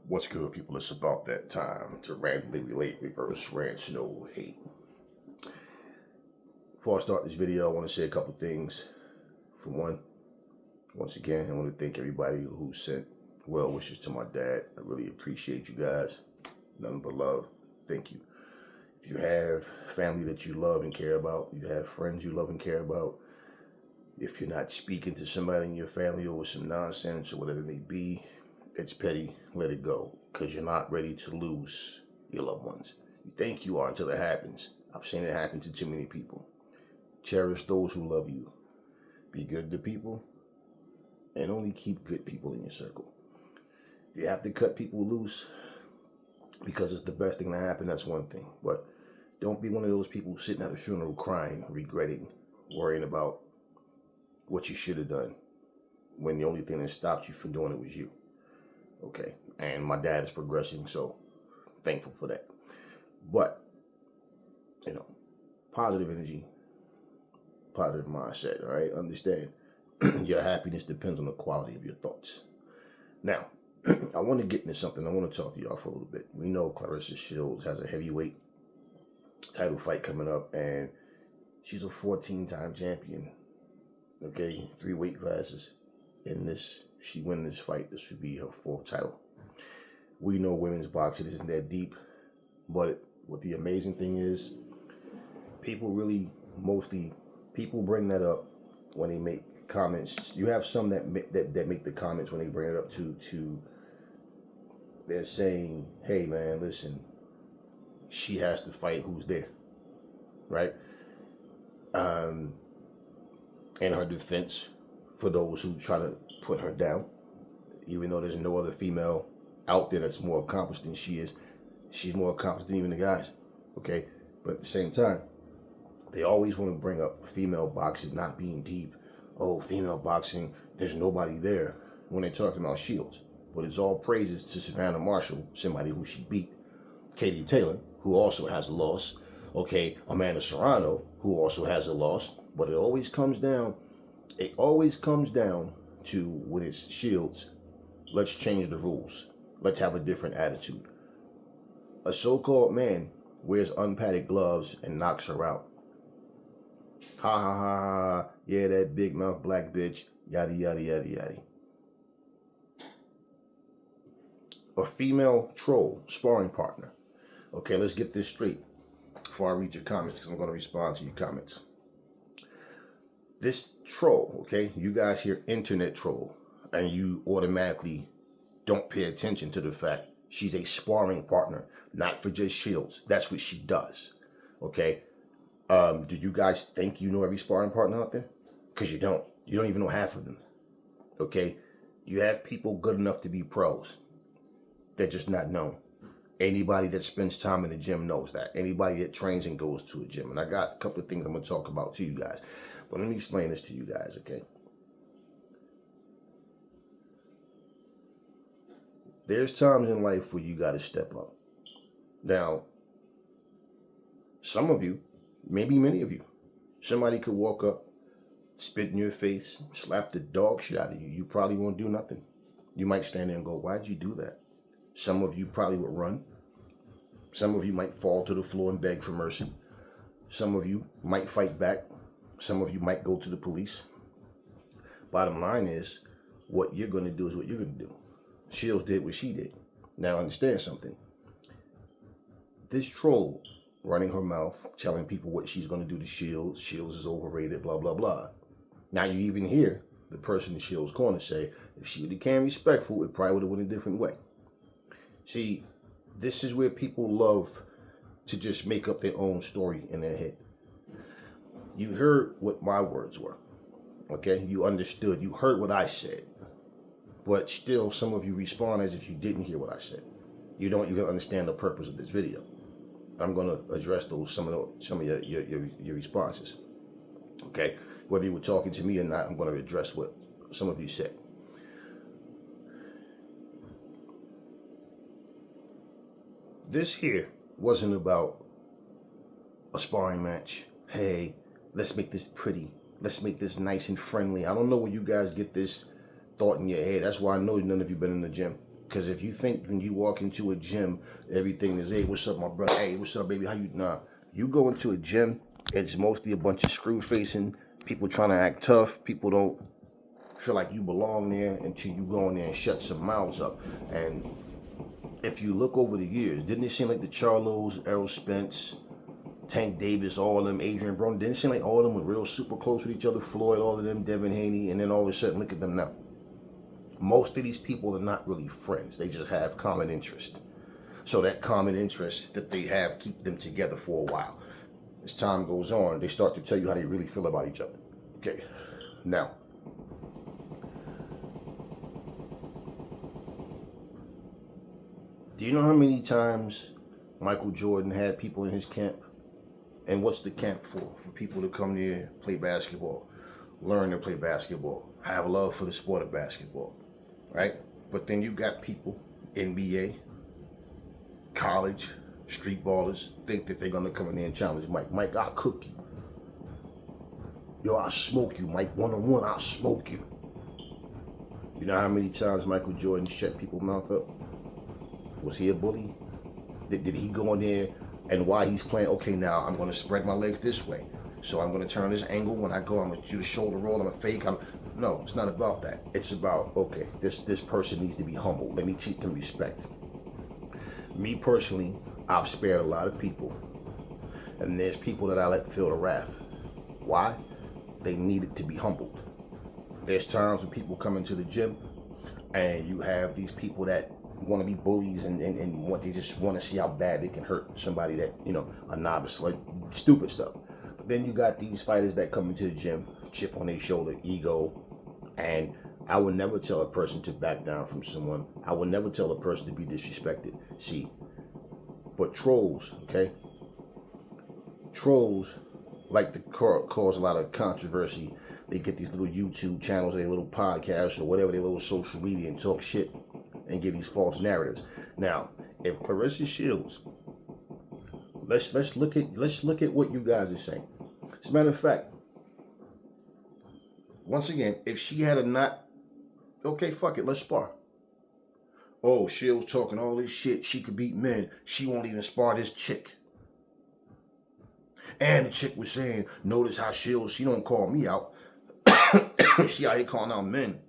What's good, people? It's about that time to randomly relate, reverse rants, no hate. Before I start this video, I want to say a couple things. For one, once again, I want to thank everybody who sent well wishes to my dad. I really appreciate you guys. Nothing but love. Thank you. If you have family that you love and care about, you have friends you love and care about, if you're not speaking to somebody in your family over some nonsense or whatever it may be, it's petty. Let it go, because you're not ready to lose your loved ones. You think you are until it happens. I've seen it happen to too many people. Cherish those who love you. Be good to people, and only keep good people in your circle. If you have to cut people loose because it's the best thing to happen, that's one thing. But don't be one of those people sitting at a funeral crying, regretting, worrying about what you should have done when the only thing that stopped you from doing it was you. Okay, and my dad is progressing, so thankful for that. But, positive energy, positive mindset, all right? Understand, your happiness depends on the quality of your thoughts. Now, I want to get into something. I want to talk to y'all for a little bit. We know Claressa Shields has a heavyweight title fight coming up, and she's a 14-time champion, okay? 3 weight classes. In this, she win this fight, this would be her 4th title. We know women's boxing isn't that deep, but what the amazing thing is, people bring that up when they make comments. You have some that make the comments when they bring it up to they're saying, hey man, listen, she has to fight who's there, right? In her defense, for those who try to put her down, even though there's no other female out there that's more accomplished than she is. She's more accomplished than even the guys, okay? But at the same time, they always want to bring up female boxing not being deep. Oh, female boxing, there's nobody there when they're talking about Shields. But it's all praises to Savannah Marshall, somebody who she beat. Katie Taylor, who also has a loss. Okay, Amanda Serrano, who also has a loss. But it always comes down to when it's Shields, let's change the rules. Let's have a different attitude. A so-called man wears unpadded gloves and knocks her out. Ha ha ha ha, yeah, that big mouth black bitch, yada yada yada yada. A female troll sparring partner. Okay, let's get this straight before I read your comments, because I'm going to respond to your comments. This troll, okay, you guys hear internet troll, and you automatically don't pay attention to the fact she's a sparring partner, not for just Shields. That's what she does, okay? Do you guys think you know every sparring partner out there? Because you don't. You don't even know half of them, okay? You have people good enough to be pros. They're just not known. Anybody that spends time in the gym knows that. Anybody that trains and goes to a gym. And I got a couple of things I'm going to talk about to you guys. But let me explain this to you guys, okay? There's times in life where you got to step up. Now, some of you, maybe many of you, somebody could walk up, spit in your face, slap the dog shit out of you. You probably won't do nothing. You might stand there and go, why'd you do that? Some of you probably would run. Some of you might fall to the floor and beg for mercy. Some of you might fight back. Some of you might go to the police. Bottom line is, what you're going to do is what you're going to do. Shields did what she did. Now understand something. This troll running her mouth, telling people what she's going to do to Shields. Shields is overrated, blah, blah, blah. Now you even hear the person in Shields' corner say, if she would have been respectful, it probably would have went a different way. See, this is where people love to just make up their own story in their head. You heard what my words were, okay? You understood. You heard what I said. But still, some of you respond as if you didn't hear what I said. You don't even understand the purpose of this video. I'm going to address some of your responses, okay? Whether you were talking to me or not, I'm going to address what some of you said. This here wasn't about a sparring match. Hey, let's make this pretty. Let's make this nice and friendly. I don't know where you guys get this thought in your head. That's why I know none of you been in the gym. Because if you think when you walk into a gym, everything is, hey, what's up, my brother? Hey, what's up, baby? How you? Nah. You go into a gym, it's mostly a bunch of screw-facing people trying to act tough. People don't feel like you belong there until you go in there and shut some mouths up. And if you look over the years, didn't it seem like the Charlos, Errol Spence, Tank Davis, all of them, Adrian Broner, didn't it seem like all of them were real super close with each other? Floyd, all of them, Devin Haney, and then all of a sudden, look at them now. Most of these people are not really friends. They just have common interest. So that common interest that they have keep them together for a while. As time goes on, they start to tell you how they really feel about each other. Okay, now, do you know how many times Michael Jordan had people in his camp? And what's the camp for? For people to come there, play basketball, learn to play basketball, have a love for the sport of basketball, right? But then you got people, NBA, college, street ballers, think that they're gonna come in there and challenge Mike. Mike, I'll cook you. Yo, I'll smoke you, Mike. One-on-one, I'll smoke you. You know how many times Michael Jordan shut people's mouth up? Was he a bully? Did he go in there and while he's playing, okay, now I'm gonna spread my legs this way. So I'm gonna turn this angle. When I go, I'm gonna do the shoulder roll, I'm a fake. No, it's not about that. It's about, okay, this person needs to be humble. Let me treat them respect. Me personally, I've spared a lot of people. And there's people that I let feel the wrath. Why? They needed to be humbled. There's times when people come into the gym and you have these people that want to be bullies and what they just want to see how bad they can hurt somebody that, you know, a novice, like stupid stuff. But then you got these fighters that come into the gym, chip on their shoulder, ego, and I would never tell a person to back down from someone. I would never tell a person to be disrespected. See, but trolls, okay? Trolls like to cause a lot of controversy. They get these little YouTube channels, their little podcasts, or whatever, their little social media, and talk shit and give these false narratives. Now, if Claressa Shields, let's look at what you guys are saying. As a matter of fact, once again, if she had a not, okay, fuck it, let's spar. Oh, Shields talking all this shit, she could beat men. She won't even spar this chick. And the chick was saying, notice how Shields, she don't call me out. She out here calling out men.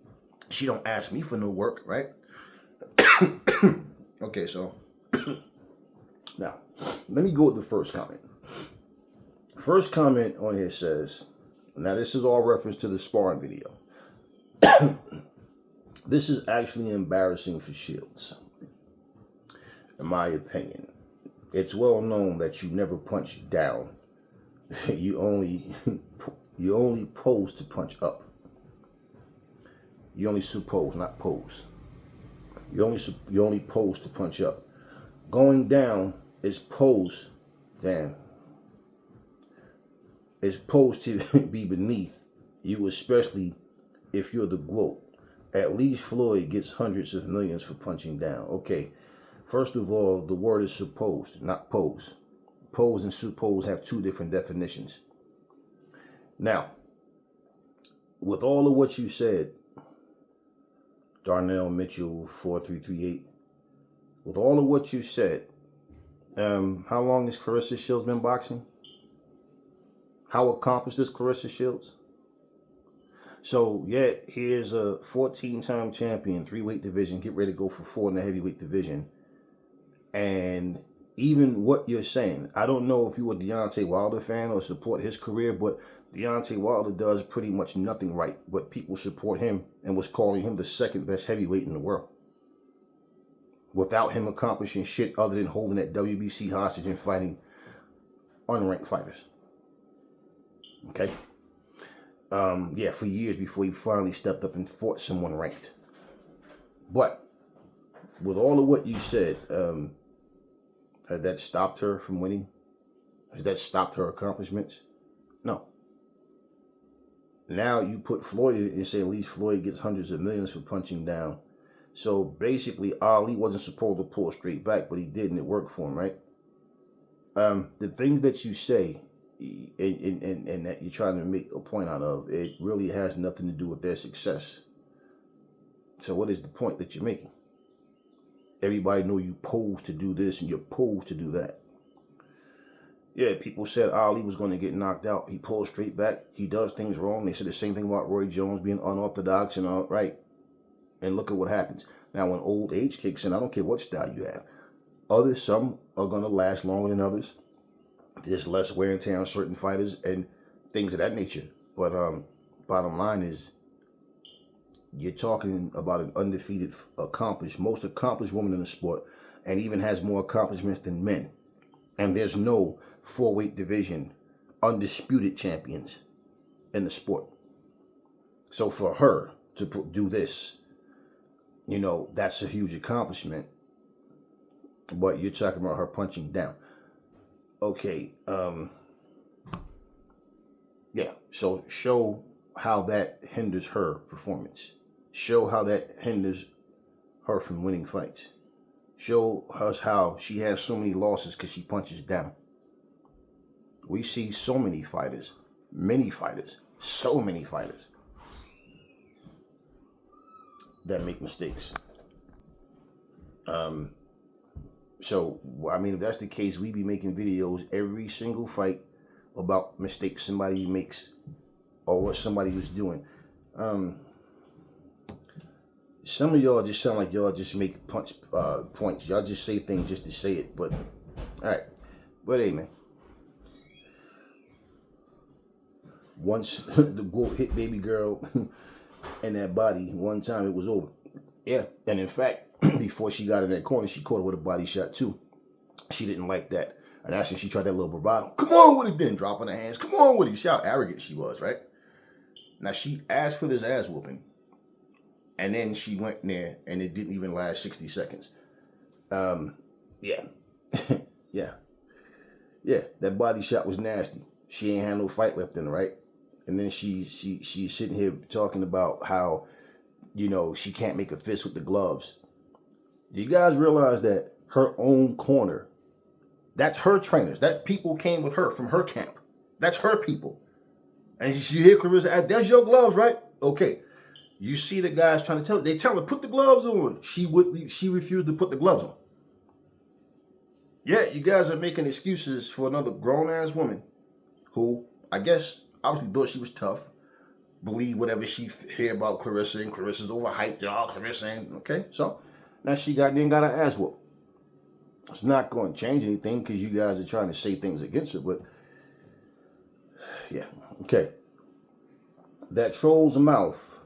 She don't ask me for no work, right? Okay, so now let me go with the first comment. First comment on here says, now this is all reference to the sparring video. This is actually embarrassing for Shields, in my opinion. It's well known that you never punch down. You only pose to punch up. You only suppose, not pose. You only pose to punch up. Going down is pose, damn. It's posed to be beneath you, especially if you're the GWOAT. At least Floyd gets hundreds of millions for punching down. Okay, first of all, the word is supposed, not pose. Pose and suppose have two different definitions. Now, with all of what you said, Darnell Mitchell 4338, with all of what you said, how long has Claressa Shields been boxing? How accomplished is Claressa Shields? So, yeah, here's a 14-time champion, 3-weight division, get ready to go for 4 in the heavyweight division. And even what you're saying, I don't know if you're a Deontay Wilder fan or support his career, but Deontay Wilder does pretty much nothing right, but people support him and was calling him the second best heavyweight in the world. Without him accomplishing shit other than holding that WBC hostage and fighting unranked fighters. Okay? Yeah, for years before he finally stepped up and fought someone ranked. But with all of what you said, has that stopped her from winning? Has that stopped her accomplishments? No. Now you put Floyd in and say at least Floyd gets hundreds of millions for punching down. So basically, Ali wasn't supposed to pull straight back, but he did, and it worked for him, right? The things that you say and that you're trying to make a point out of, it really has nothing to do with their success. So what is the point that you're making? Everybody know you posed to do this and you're posed to do that. Yeah, people said Ali was going to get knocked out. He pulled straight back. He does things wrong. They said the same thing about Roy Jones being unorthodox and all right. And look at what happens. Now, when old age kicks in, I don't care what style you have. Some are going to last longer than others. There's less wear and tear on certain fighters and things of that nature. But bottom line is, you're talking about an undefeated, most accomplished woman in the sport, and even has more accomplishments than men. And there's no 4-weight division undisputed champions in the sport. So for her to do this, that's a huge accomplishment. But you're talking about her punching down. Okay, yeah, so show how that hinders her performance. Show how that hinders her from winning fights. Show us how she has so many losses because she punches down. We see so many fighters, so many fighters that make mistakes. So, I mean, if that's the case, we be making videos every single fight about mistakes somebody makes or what somebody was doing. Some of y'all just sound like y'all just make points. Y'all just say things just to say it. But, all right. But, hey, man. Once the GWOAT hit baby girl in that body, one time it was over. Yeah. And in fact, before she got in that corner, she caught her with a body shot, too. She didn't like that. And that's when she tried that little bravado. Come on with it then, dropping her hands. Come on with it. See how arrogant she was, right? Now, she asked for this ass whooping. And then she went in there, and it didn't even last 60 seconds. Yeah. Yeah. Yeah, that body shot was nasty. She ain't had no fight left in her, right? And then she's sitting here talking about how, she can't make a fist with the gloves. Do you guys realize that her own corner, that's her trainers. That people came with her from her camp. That's her people. And you hear Claressa, that's your gloves, right? Okay. You see the guys trying to tell her. They tell her, put the gloves on. She refused to put the gloves on. Yeah, you guys are making excuses for another grown-ass woman who, I guess, obviously thought she was tough. Believe whatever she hear about Claressa, and Claressa's overhyped, y'all. Claressa ain't, okay? So, now she got her ass whooped. It's not going to change anything because you guys are trying to say things against her, but yeah, okay. That troll's mouth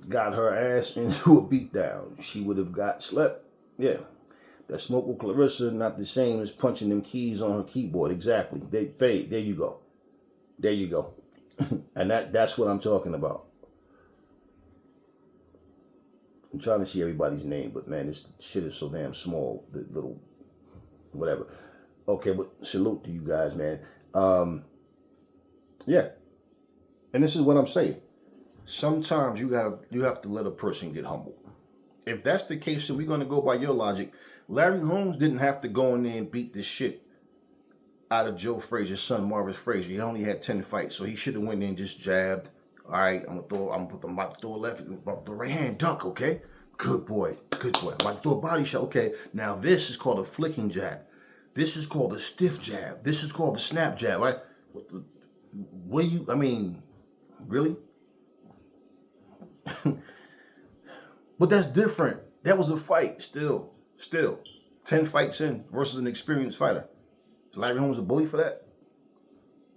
got her ass into a beatdown. She would have got slept. Yeah. That smoke with Claressa not the same as punching them keys on her keyboard. Exactly. There you go. There you go. And that's what I'm talking about. I'm trying to see everybody's name, but man, this shit is so damn small. The little, whatever. Okay, but salute to you guys, man. Yeah. And this is what I'm saying. Sometimes you have to let a person get humble. If that's the case, then we're going to go by your logic. Larry Holmes didn't have to go in there and beat the shit out of Joe Frazier's son, Marvis Frazier. He only had 10 fights, so he should have went in and just jabbed. All right, I'm about to throw a left, about to throw a right hand dunk, okay? Good boy. I'm about to throw a body shot, okay? Now this is called a flicking jab. This is called a stiff jab. This is called a snap jab, right? Really? But that's different. That was a fight, still. 10 fights in versus an experienced fighter. Is Larry Holmes a bully for that?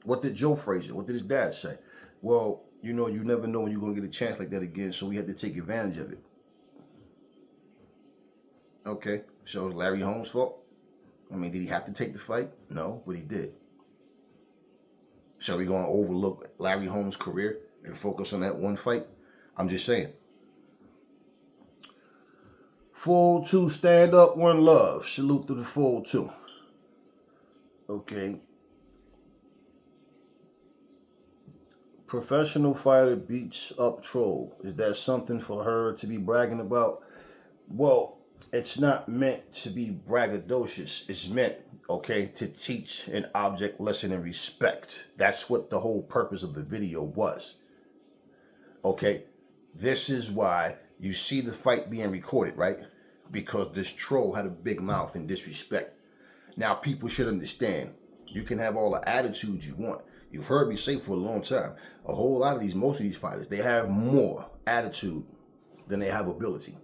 What did Joe Frazier, what did his dad say? Well, you never know when you're going to get a chance like that again, so we have to take advantage of it. Okay, so it's Larry Holmes' fault? Did he have to take the fight? No, but he did. So we going to overlook Larry Holmes' career and focus on that one fight? I'm just saying. 402, stand up, one love. Salute to the 402. Okay. Professional fighter beats up troll. Is that something for her to be bragging about? Well, it's not meant to be braggadocious. It's meant, okay, to teach an object lesson in respect. That's what the whole purpose of the video was. Okay, this is why you see the fight being recorded, right? because this troll had a big mouth and disrespect. Now, people should understand, you can have all the attitude you want. You've heard me say for a long time, a whole lot of most of these fighters, they have more attitude than they have ability.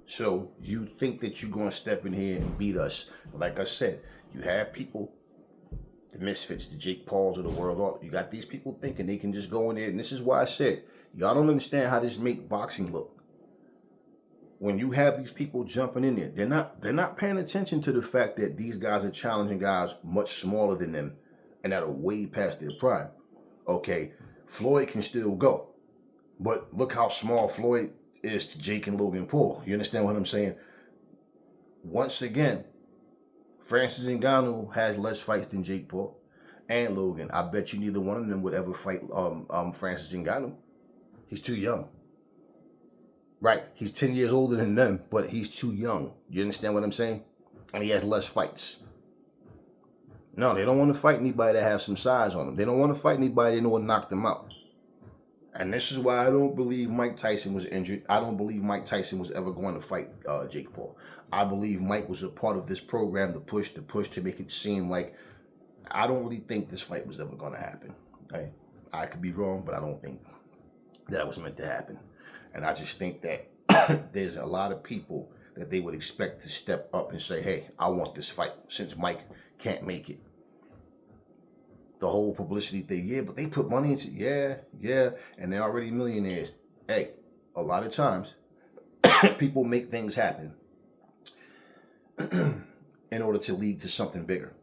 So you think that you're going to step in here and beat us. Like I said, you have people, the misfits, the Jake Pauls of the world. You got these people thinking they can just go in there. And this is why I said, y'all don't understand how this make boxing look. When you have these people jumping in there, they're not paying attention to the fact that these guys are challenging guys much smaller than them and that are way past their prime. Okay, Floyd can still go. But look how small Floyd is to Jake and Logan Paul. You understand what I'm saying? Once again, Francis Ngannou has less fights than Jake Paul and Logan. I bet you neither one of them would ever fight Francis Ngannou. He's too young. Right, he's 10 years older than them, but he's too young. You understand what I'm saying? And he has less fights. No, they don't want to fight anybody that has some size on them. They don't want to fight anybody that know what knock them out. And this is why I don't believe Mike Tyson was injured. I don't believe Mike Tyson was ever going to fight Jake Paul. I believe Mike was a part of this program to push to make it seem like, I don't really think this fight was ever going to happen. Right? I could be wrong, but I don't think that was meant to happen. And I just think that there's a lot of people that they would expect to step up and say, hey, I want this fight since Mike can't make it. The whole publicity thing, yeah, but they put money into yeah, and they're already millionaires. Hey, a lot of times people make things happen in order to lead to something bigger.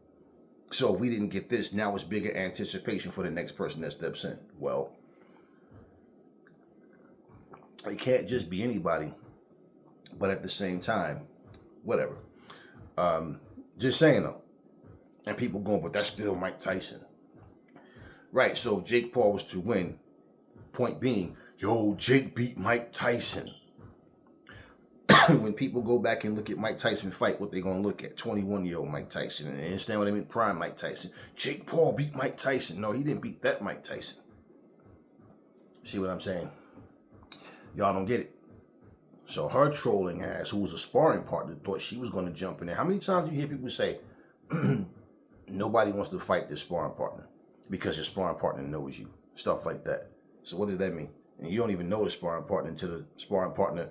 So if we didn't get this, now it's bigger anticipation for the next person that steps in. Well, it can't just be anybody, but at the same time, whatever. Just saying though. And people going, but that's still Mike Tyson. Right, so if Jake Paul was to win, point being, yo, Jake beat Mike Tyson. When people go back and look at Mike Tyson fight, what they going to look at? 21-year-old Mike Tyson. And they understand what I mean? Prime Mike Tyson. Jake Paul beat Mike Tyson. No, he didn't beat that Mike Tyson. See what I'm saying? Y'all don't get it. So her trolling ass, who was a sparring partner, thought she was going to jump in there. How many times do you hear people say, nobody wants to fight this sparring partner because your sparring partner knows you? Stuff like that. So what does that mean? And you don't even know the sparring partner until the sparring partner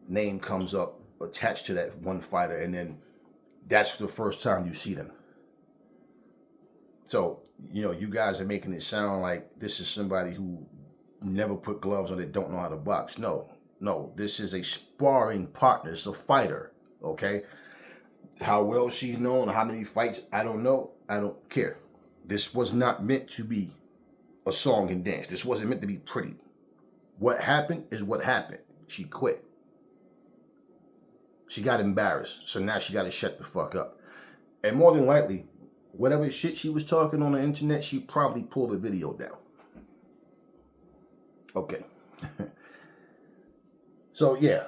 name comes up attached to that one fighter, and then that's the first time you see them. So, you guys are making it sound like this is somebody who never put gloves on, that don't know how to box. No, this is a sparring partner. It's a fighter, okay? How well she's known, how many fights, I don't know. I don't care. This was not meant to be a song and dance. This wasn't meant to be pretty. What happened is what happened. She quit. She got embarrassed. So now she got to shut the fuck up. And more than likely, whatever shit she was talking on the internet, she probably pulled the video down. Okay. So yeah,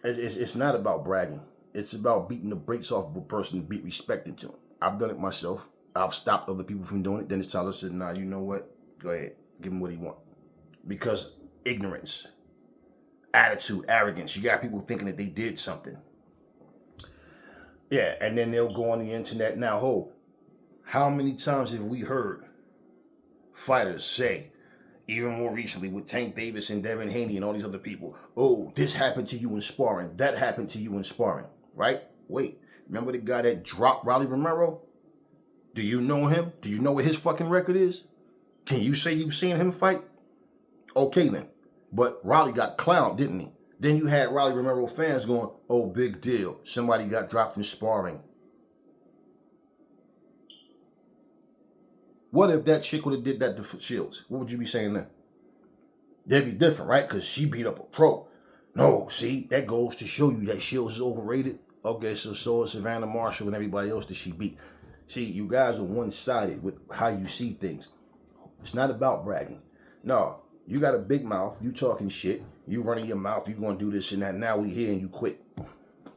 it's not about bragging. It's about beating the brakes off of a person to be respected to them. I've done it myself. I've stopped other people from doing it. Then it's time I said, nah, you know what? Go ahead. Give him what he want. Because ignorance, attitude, arrogance. You got people thinking that they did something. Yeah, and then they'll go on the internet. Now, how many times have we heard fighters say, even more recently with Tank Davis and Devin Haney and all these other people, oh, this happened to you in sparring. That happened to you in sparring, right? Wait, remember the guy that dropped Rolly Romero? Do you know him? Do you know what his fucking record is? Can you say you've seen him fight? Okay then. But Rolly got clowned, didn't he? Then you had Rolly Romero fans going, oh, big deal. Somebody got dropped in sparring. What if that chick would have did that to Shields? What would you be saying then? That'd be different, right? Because she beat up a pro. No, see, that goes to show you that Shields is overrated. Okay, so is Savannah Marshall and everybody else that she beat. See, you guys are one-sided with how you see things. It's not about bragging. No, you got a big mouth. You talking shit. You running your mouth. You going to do this and that. Now we here and you quit.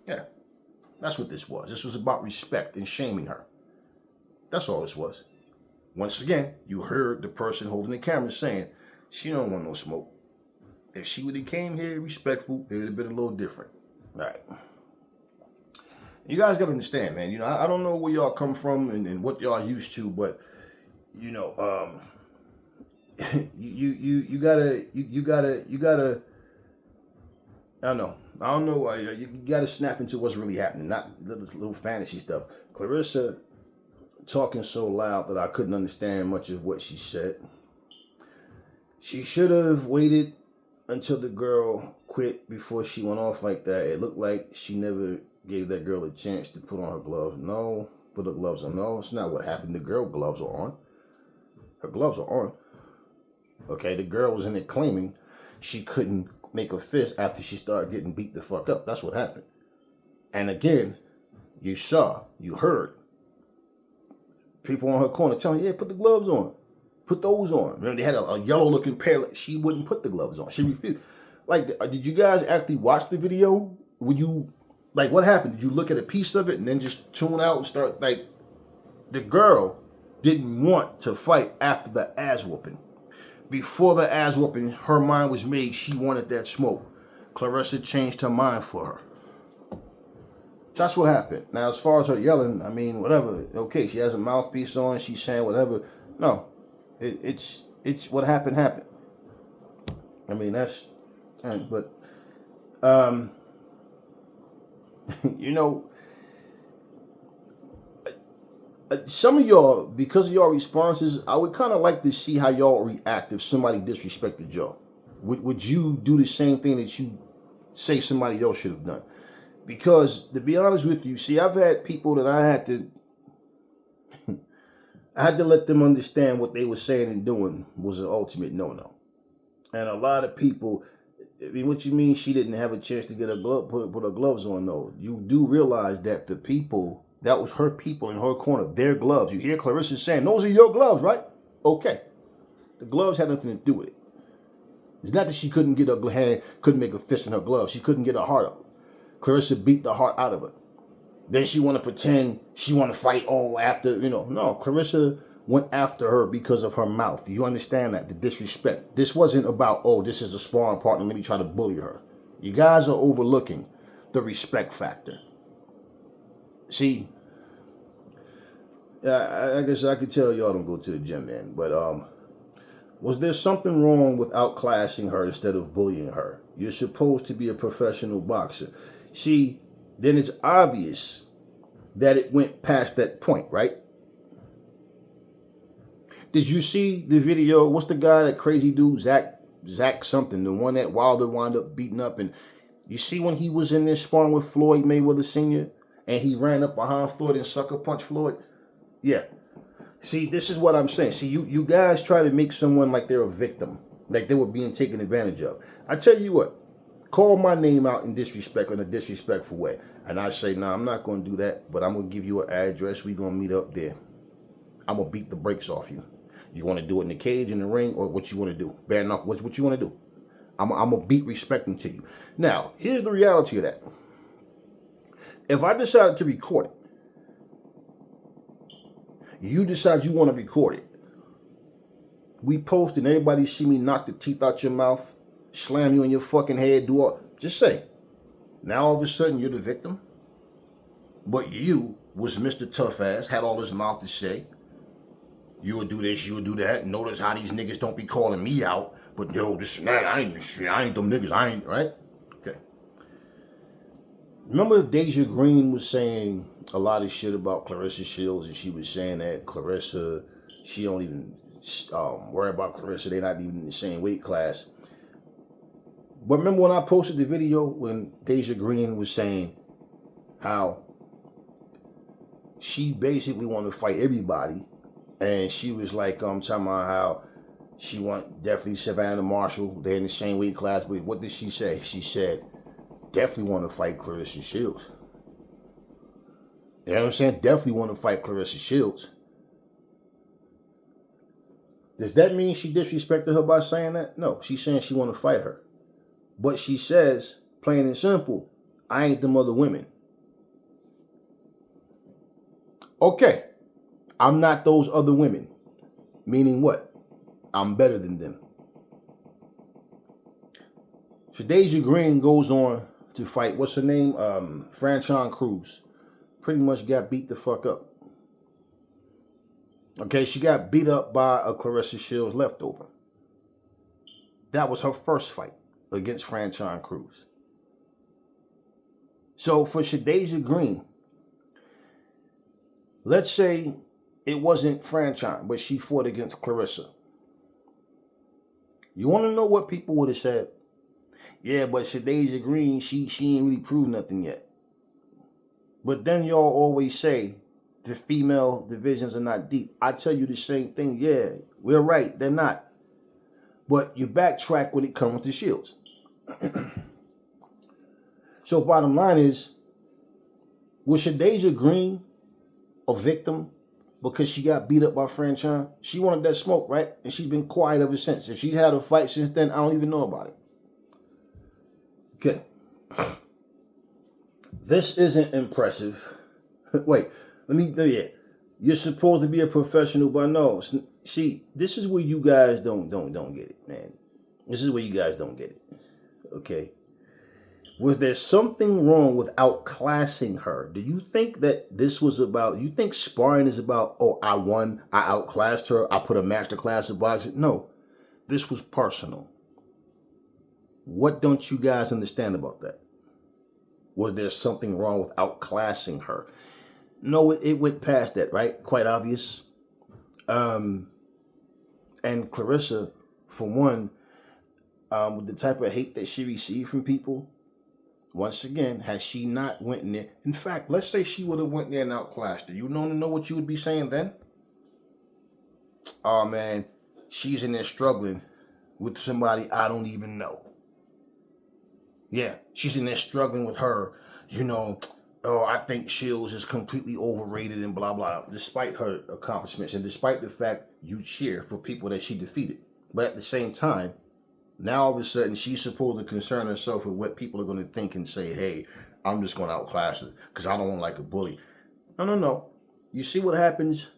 Yeah, that's what this was. This was about respect and shaming her. That's all this was. Once again, you heard the person holding the camera saying, she don't want no smoke. If she would have came here respectful, it would have been a little different. All right. You guys gotta understand, man. You know, I don't know where y'all come from and what y'all used to, but you know, you gotta. I don't know. You gotta snap into what's really happening, not this little fantasy stuff. Claressa talking so loud that I couldn't understand much of what she said. She should have waited until the girl quit before she went off like that. It looked like she never gave that girl a chance to put on her gloves. No, put her gloves on. No, it's not what happened. The girl gloves are on. Her gloves are on. Okay, the girl was in it claiming she couldn't make a fist after she started getting beat the fuck up. That's what happened. And again, you saw, you heard people on her corner telling, yeah, put the gloves on. Put those on. Remember, they had a yellow looking pair. She wouldn't put the gloves on. She refused. Like, did you guys actually watch the video? Would you, like, what happened? Did you look at a piece of it and then just tune out and start, like, the girl didn't want to fight after the ass whooping. Before the ass whooping, her mind was made. She wanted that smoke. Claressa changed her mind for her. That's what happened. Now, as far as her yelling, I mean, whatever. Okay, she has a mouthpiece on. She's saying whatever. No, it's what happened. I mean, that's, but, you know, some of y'all, because of your responses, I would kind of like to see how y'all react if somebody disrespected y'all. Would you do the same thing that you say somebody else should have done? Because, to be honest with you, see, I've had people that I had to let them understand what they were saying and doing was an ultimate no-no. And a lot of people, I mean, what you mean she didn't have a chance to get a glove, put her gloves on? No, you do realize that the people, that was her people in her corner, their gloves. You hear Claressa saying, those are your gloves, right? Okay. The gloves had nothing to do with it. It's not that she couldn't get her hand, couldn't make a fist in her glove. She couldn't get her heart up. Claressa beat the heart out of her. Then she want to pretend she want to fight after, you know. No, Claressa went after her because of her mouth. You understand that? The disrespect. This wasn't about, oh, this is a sparring partner, let me try to bully her. You guys are overlooking the respect factor. See, I guess I could tell y'all don't go to the gym, man. But was there something wrong with outclassing her instead of bullying her? You're supposed to be a professional boxer. See, then it's obvious that it went past that point, right? Did you see the video? What's the guy, that crazy dude, Zach something, the one that Wilder wound up beating up? And you see when he was in this sparring with Floyd Mayweather Sr. and he ran up behind Floyd and sucker punched Floyd? Yeah. See, this is what I'm saying. See, you guys try to make someone like they're a victim, like they were being taken advantage of. I tell you what, call my name out in disrespect, in a disrespectful way. And I say, nah, I'm not going to do that, but I'm going to give you an address. We're going to meet up there. I'm going to beat the brakes off you. You want to do it in the cage, in the ring, or what you want to do? Bare knuckle, what you want to do? I'm going to beat respecting to you. Now, here's the reality of that. If I decided to record it, you decide you want to record it, we post and everybody see me knock the teeth out your mouth, slam you in your fucking head, do all, just say, now all of a sudden you're the victim? But you was Mr. Tough Ass, had all this mouth to say, you would do this, you would do that. Notice how these niggas don't be calling me out. But yo, this and that, I ain't them niggas, I ain't, right? Okay. Remember Deja Green was saying a lot of shit about Claressa Shields, and she was saying that Claressa, she don't even worry about Claressa, they're not even in the same weight class. But remember when I posted the video when Deja Green was saying how she basically wanted to fight everybody, and she was like, talking about how she want definitely Savannah Marshall, they're in the same weight class. But what did she say? She said, definitely want to fight Claressa Shields. You know what I'm saying? Definitely want to fight Claressa Shields. Does that mean she disrespected her by saying that? No, she's saying she want to fight her. But she says, plain and simple, I ain't them other women. Okay, I'm not those other women. Meaning what? I'm better than them. So Deja Green goes on to fight, what's her name? Franchon Cruz. pretty much got beat the fuck up. Okay, she got beat up by a Claressa Shields leftover. That was her first fight against Franchon Cruz. So for Shadeja Green, let's say it wasn't Franchon, but she fought against Claressa. You want to know what people would have said? Yeah, but Shadeja Green, she ain't really proved nothing yet. But then y'all always say the female divisions are not deep. I tell you the same thing. Yeah, we're right. They're not. But you backtrack when it comes to Shields. So bottom line is, was Shadeja Green a victim because she got beat up by Franchon? She wanted that smoke, right? And she's been quiet ever since. If she's had a fight since then, I don't even know about it. Okay. This isn't impressive. Wait, let me do it. You're supposed to be a professional, but no. See, this is where you guys don't get it, man. This is where you guys don't get it. Okay. Was there something wrong with outclassing her? Do you think that this was about, you think sparring is about, oh, I won, I outclassed her, I put a master class of boxing? No, this was personal. What don't you guys understand about that? Was there something wrong with outclassing her? No, it went past that, right? Quite obvious. And Claressa, for one, with the type of hate that she received from people, once again, had she not went in there, in fact, let's say she would have went there and outclassed her. You know what you would be saying then? Oh man, she's in there struggling with somebody I don't even know. Yeah, she's in there struggling with her, oh, I think Shields is completely overrated and blah, blah, despite her accomplishments and despite the fact you cheer for people that she defeated. But at the same time, now all of a sudden she's supposed to concern herself with what people are going to think and say, hey, I'm just going to outclass her because I don't want like a bully. No. You see what happens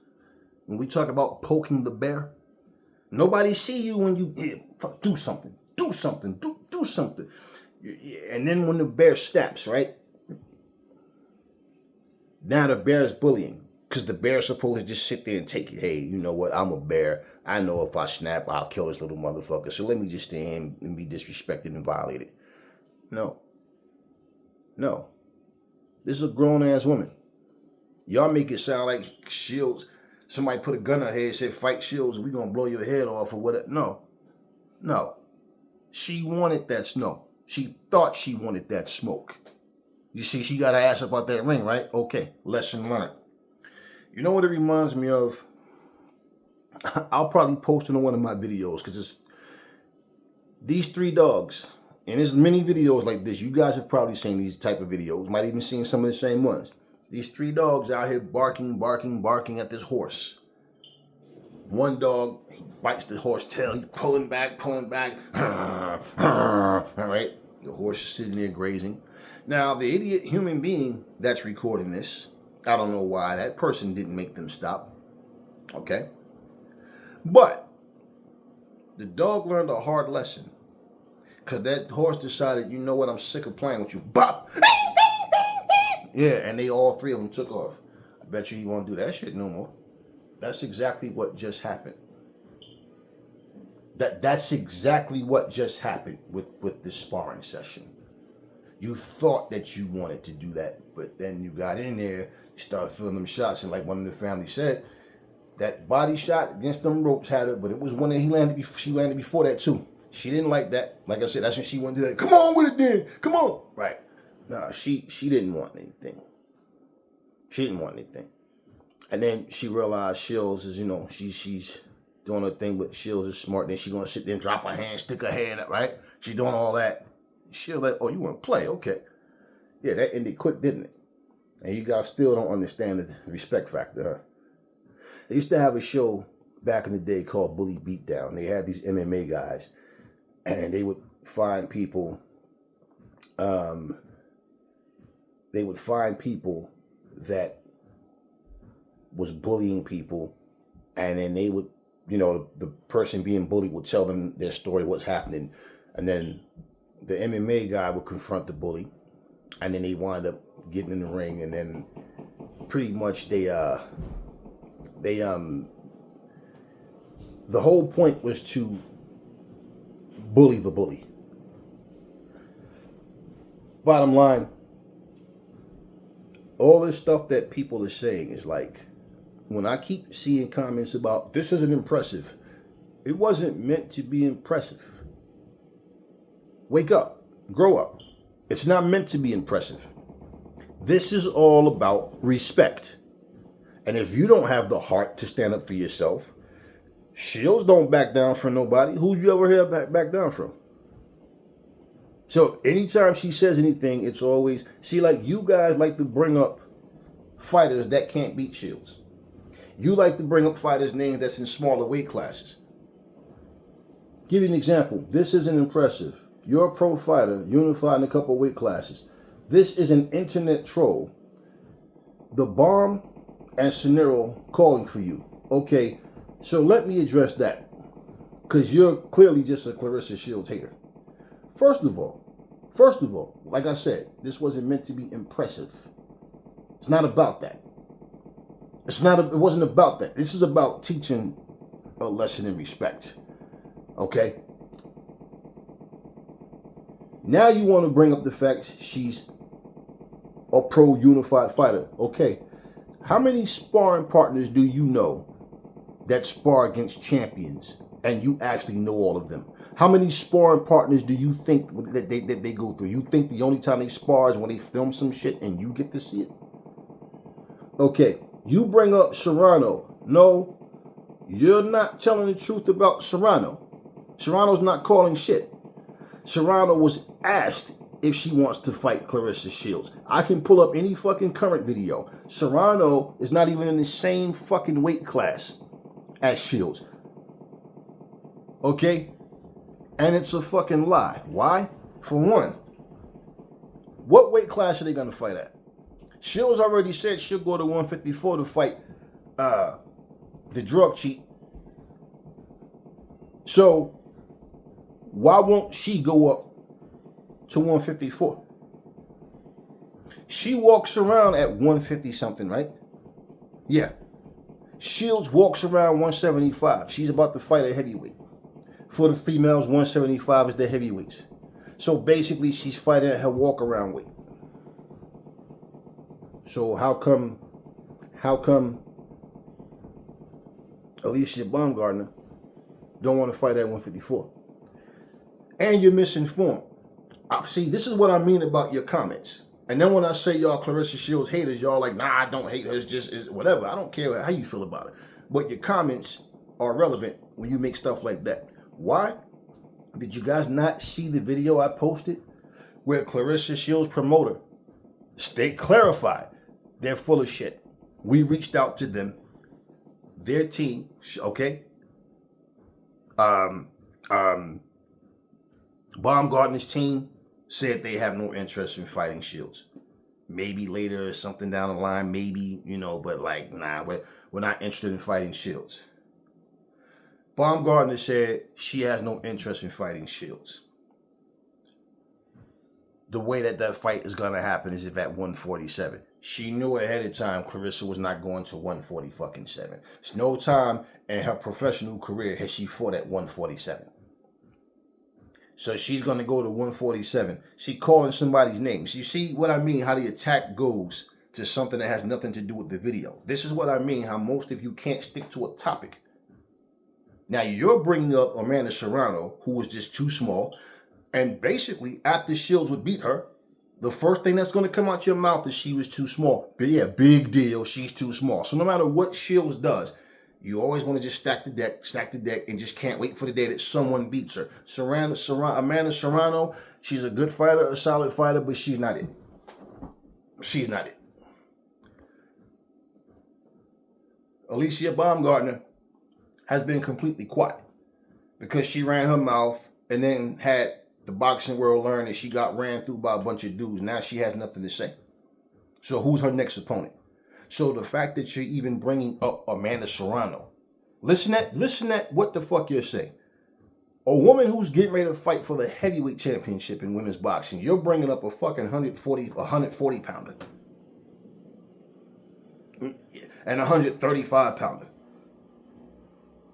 when we talk about poking the bear? Nobody see you when you do something. Do something. And then when the bear snaps, right? Now the bear is bullying because the bear's supposed to just sit there and take it. Hey, you know what? I'm a bear. I know if I snap, I'll kill this little motherfucker. So let me just stay in and be disrespected and violated. No. This is a grown-ass woman. Y'all make it sound like Shields, somebody put a gun on her head and said, fight Shields, we gonna blow your head off or whatever. No. She wanted that smoke. She thought she wanted that smoke. You see, she got her ass up out that ring, right? Okay, lesson learned. You know what it reminds me of? I'll probably post it on one of my videos because it's these three dogs. And there's many videos like this. You guys have probably seen these type of videos. Might even seen some of the same ones. These three dogs out here barking at this horse. One dog, he bites the horse tail. He's pulling back. All right. The horse is sitting there grazing. Now, the idiot human being that's recording this, I don't know why that person didn't make them stop. Okay. But the dog learned a hard lesson. Because that horse decided, you know what, I'm sick of playing with you. Bop! Yeah, and they all three of them took off. I bet you he won't do that shit no more. That's exactly what just happened. That's exactly what just happened with this sparring session. You thought that you wanted to do that, but then you got in there, you started feeling them shots, and like one of the family said, that body shot against them ropes had her, but it was one that she landed before that too. She didn't like that. Like I said, that's when she went to that. Come on with it then. Come on. Right. No, she didn't want anything. She didn't want anything. And then she realized Shields is, she's doing her thing, but Shields is smart. Then she's going to sit there and drop her hand, stick her hand up, right? She's doing all that. Shields like, oh, you want to play? Okay. Yeah, that ended quick, didn't it? And you guys still don't understand the respect factor, huh? They used to have a show back in the day called Bully Beatdown. They had these MMA guys, and they would find people. They would find people that was bullying people, and then they would, the person being bullied would tell them their story, what's happening, and then the MMA guy would confront the bully, and then they wind up getting in the ring, and then pretty much the whole point was to bully the bully. Bottom line, all this stuff that people are saying is like, when I keep seeing comments about this isn't impressive, it wasn't meant to be impressive. Wake up, grow up. It's not meant to be impressive. This is all about respect. And if you don't have the heart to stand up for yourself, Shields don't back down from nobody. Who'd you ever hear back down from? So anytime she says anything, it's always, see, like, you guys like to bring up fighters that can't beat Shields. You like to bring up fighters' names that's in smaller weight classes. Give you an example. This isn't impressive. You're a pro fighter, unified in a couple weight classes. This is an internet troll. The Bomb and Scenario calling for you. Okay, so let me address that. Because you're clearly just a Claressa Shields hater. First of all, like I said, this wasn't meant to be impressive. It's not about that. It wasn't about that. This is about teaching a lesson in respect. Okay? Now you want to bring up the fact she's a pro unified fighter. Okay. How many sparring partners do you know that spar against champions and you actually know all of them? How many sparring partners do you think that they go through? You think the only time they spar is when they film some shit and you get to see it? Okay, you bring up Serrano. No, you're not telling the truth about Serrano. Serrano's not calling shit. Serrano was asked if she wants to fight Claressa Shields. I can pull up any fucking current video. Serrano is not even in the same fucking weight class as Shields. Okay? And it's a fucking lie. Why? For one, what weight class are they going to fight at? Shields already said she'll go to 154 to fight the drug cheat. So, why won't she go up to 154? She walks around at 150 something, right? Yeah. Shields walks around 175. She's about to fight a heavyweight. For the females, 175 is the heavyweights. So basically, she's fighting at her walk-around weight. So how come Alicia Baumgartner don't want to fight at 154? And you're misinformed. See, this is what I mean about your comments. And then when I say y'all Claressa Shields haters, y'all like, nah, I don't hate her. It's just whatever. I don't care how you feel about it. But your comments are relevant when you make stuff like that. Why? Did you guys not see the video I posted where Claressa Shields' promoter clarified they're full of shit? We reached out to them, their team, okay? Baumgartner's team said they have no interest in fighting Shields. Maybe later or something down the line, maybe, but like, nah, we're not interested in fighting Shields. Baumgartner said she has no interest in fighting Shields. The way that fight is going to happen is if at 147. She knew ahead of time Claressa was not going to 147. There's no time in her professional career has she fought at 147. So she's going to go to 147. She calling somebody's names. You see what I mean? How the attack goes to something that has nothing to do with the video. This is what I mean, how most of you can't stick to a topic. Now, you're bringing up Amanda Serrano, who was just too small. And basically, after Shields would beat her, the first thing that's going to come out your mouth is she was too small. But yeah, big deal, she's too small. So no matter what Shields does, you always want to just stack the deck, and just can't wait for the day that someone beats her. Amanda Serrano, she's a good fighter, a solid fighter, but she's not it. She's not it. Alicia Baumgartner has been completely quiet because she ran her mouth and then had the boxing world learn that she got ran through by a bunch of dudes. Now she has nothing to say. So who's her next opponent? So the fact that you're even bringing up Amanda Serrano, listen at what the fuck you're saying. A woman who's getting ready to fight for the heavyweight championship in women's boxing, you're bringing up a fucking 140 pounder. and a 135-pounder.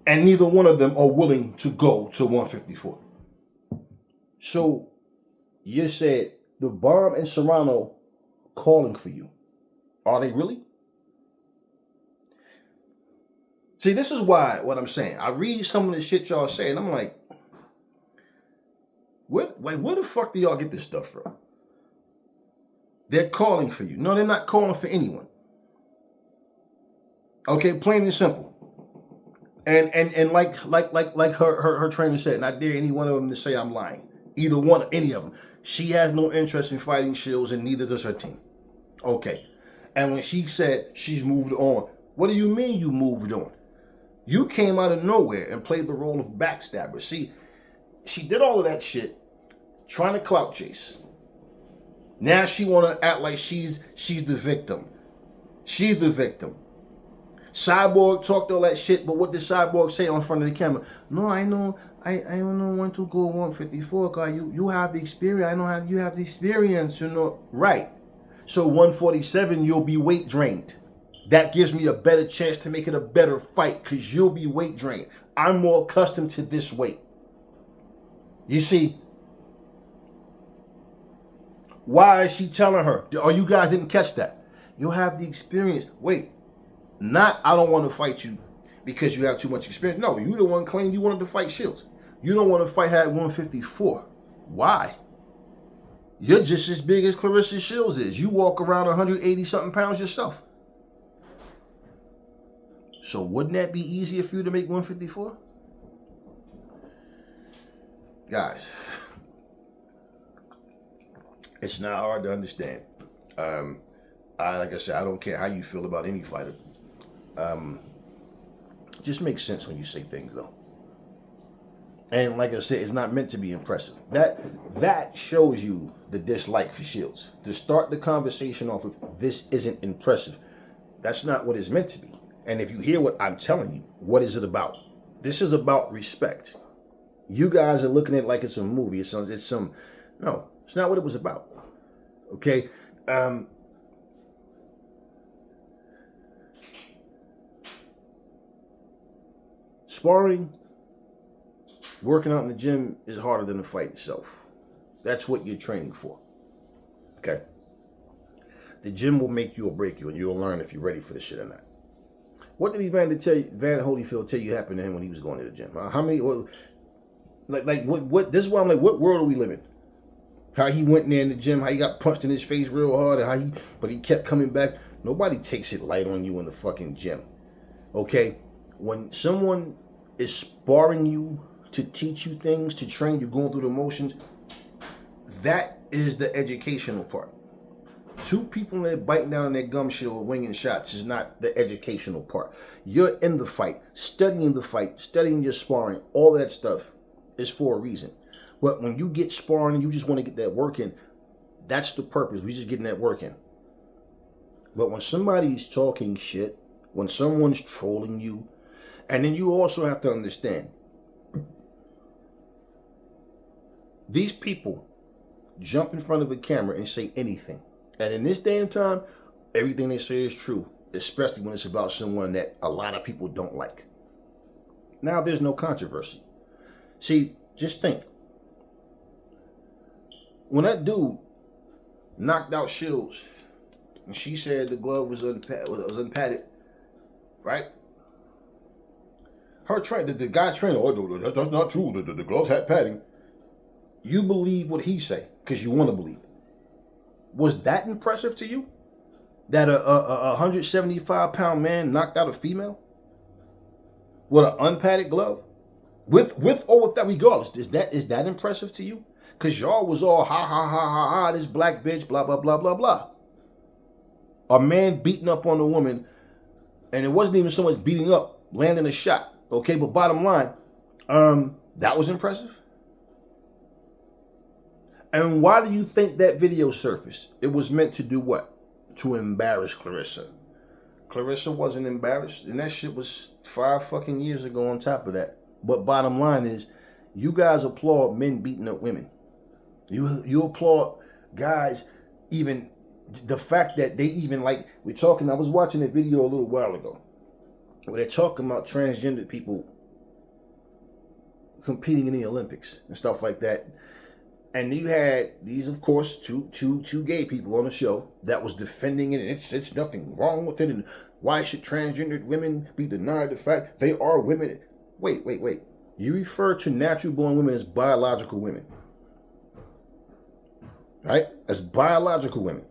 And neither one of them are willing to go to 154. So you said the bomb in Serrano calling for you. Are they really? See, this is why what I'm saying. I read some of the shit y'all say, and I'm like, where the fuck do y'all get this stuff from? They're calling for you. No, they're not calling for anyone. Okay, plain and simple. And like her trainer said, and I dare any one of them to say I'm lying. Either one, any of them. She has no interest in fighting Shields, and neither does her team. Okay. And when she said she's moved on, what do you mean you moved on? You came out of nowhere and played the role of backstabber. See, she did all of that shit trying to clout chase. Now she want to act like she's the victim. She's the victim. Cyborg talked all that shit, but what did Cyborg say on front of the camera? No, I know, I don't know when to go 154, cause you have the experience. I know how you have the experience, you know. Right. So 147, you'll be weight drained. That gives me a better chance to make it a better fight, because you'll be weight drained. I'm more accustomed to this weight. You see, why is she telling her? Oh, you guys didn't catch that. You'll have the experience. Wait, not I don't want to fight you because you have too much experience. No, you the one claimed you wanted to fight Shields. You don't want to fight her at 154. Why? You're just as big as Claressa Shields is. You walk around 180-something pounds yourself. So wouldn't that be easier for you to make 154? Guys, it's not hard to understand. Like I said, I don't care how you feel about any fighter. It just makes sense when you say things, though. And like I said, it's not meant to be impressive. That shows you the dislike for Shields. To start the conversation off with, this isn't impressive. That's not what it's meant to be. And if you hear what I'm telling you, what is it about? This is about respect. You guys are looking at it like it's a movie. No, it's not what it was about. Okay? Sparring, working out in the gym is harder than the fight itself. That's what you're training for. Okay? The gym will make you or break you, and you'll learn if you're ready for this shit or not. What did Van Holyfield tell you happened to him when he was going to the gym? How many? What? This is why I'm like, what world are we living? How he went in there in the gym, how he got punched in his face real hard, and but he kept coming back. Nobody takes it light on you in the fucking gym. Okay? When someone is sparring you to teach you things, to train you, going through the motions, that is the educational part. Two people that biting down their gum shield winging shots is not the educational part. You're in the fight, studying your sparring, all that stuff is for a reason. But when you get sparring and you just want to get that work in, that's the purpose. We just getting that work in. But when somebody's talking shit, when someone's trolling you, and then you also have to understand, these people jump in front of a camera and say anything. And in this day and time, everything they say is true, especially when it's about someone that a lot of people don't like. Now there's no controversy. See, just think. When that dude knocked out Shields, and she said the glove was unpadded, right? Her trainer, the guy trainer, oh, that's not true. The gloves had padding. You believe what he say because you want to believe it. Was that impressive to you? That a 175-pound man knocked out a female with an unpadded glove, with or without, regardless. Is that impressive to you? Because y'all was all ha ha ha ha ha, this black bitch, blah blah blah blah blah. A man beating up on a woman, and it wasn't even so much beating up, landing a shot. Okay, but bottom line, that was impressive. And why do you think that video surfaced? It was meant to do what? To embarrass Claressa. Claressa wasn't embarrassed, and that shit was 5 fucking years ago on top of that. But bottom line is, you guys applaud men beating up women. You applaud guys even The fact that they even like, I was watching a video a little while ago where they're talking about transgender people competing in the Olympics and stuff like that. And you had these, of course, two gay people on the show that was defending it. And it's nothing wrong with it. And why should transgendered women be denied the fact they are women? Wait. You refer to natural born women as biological women. Right? As biological women.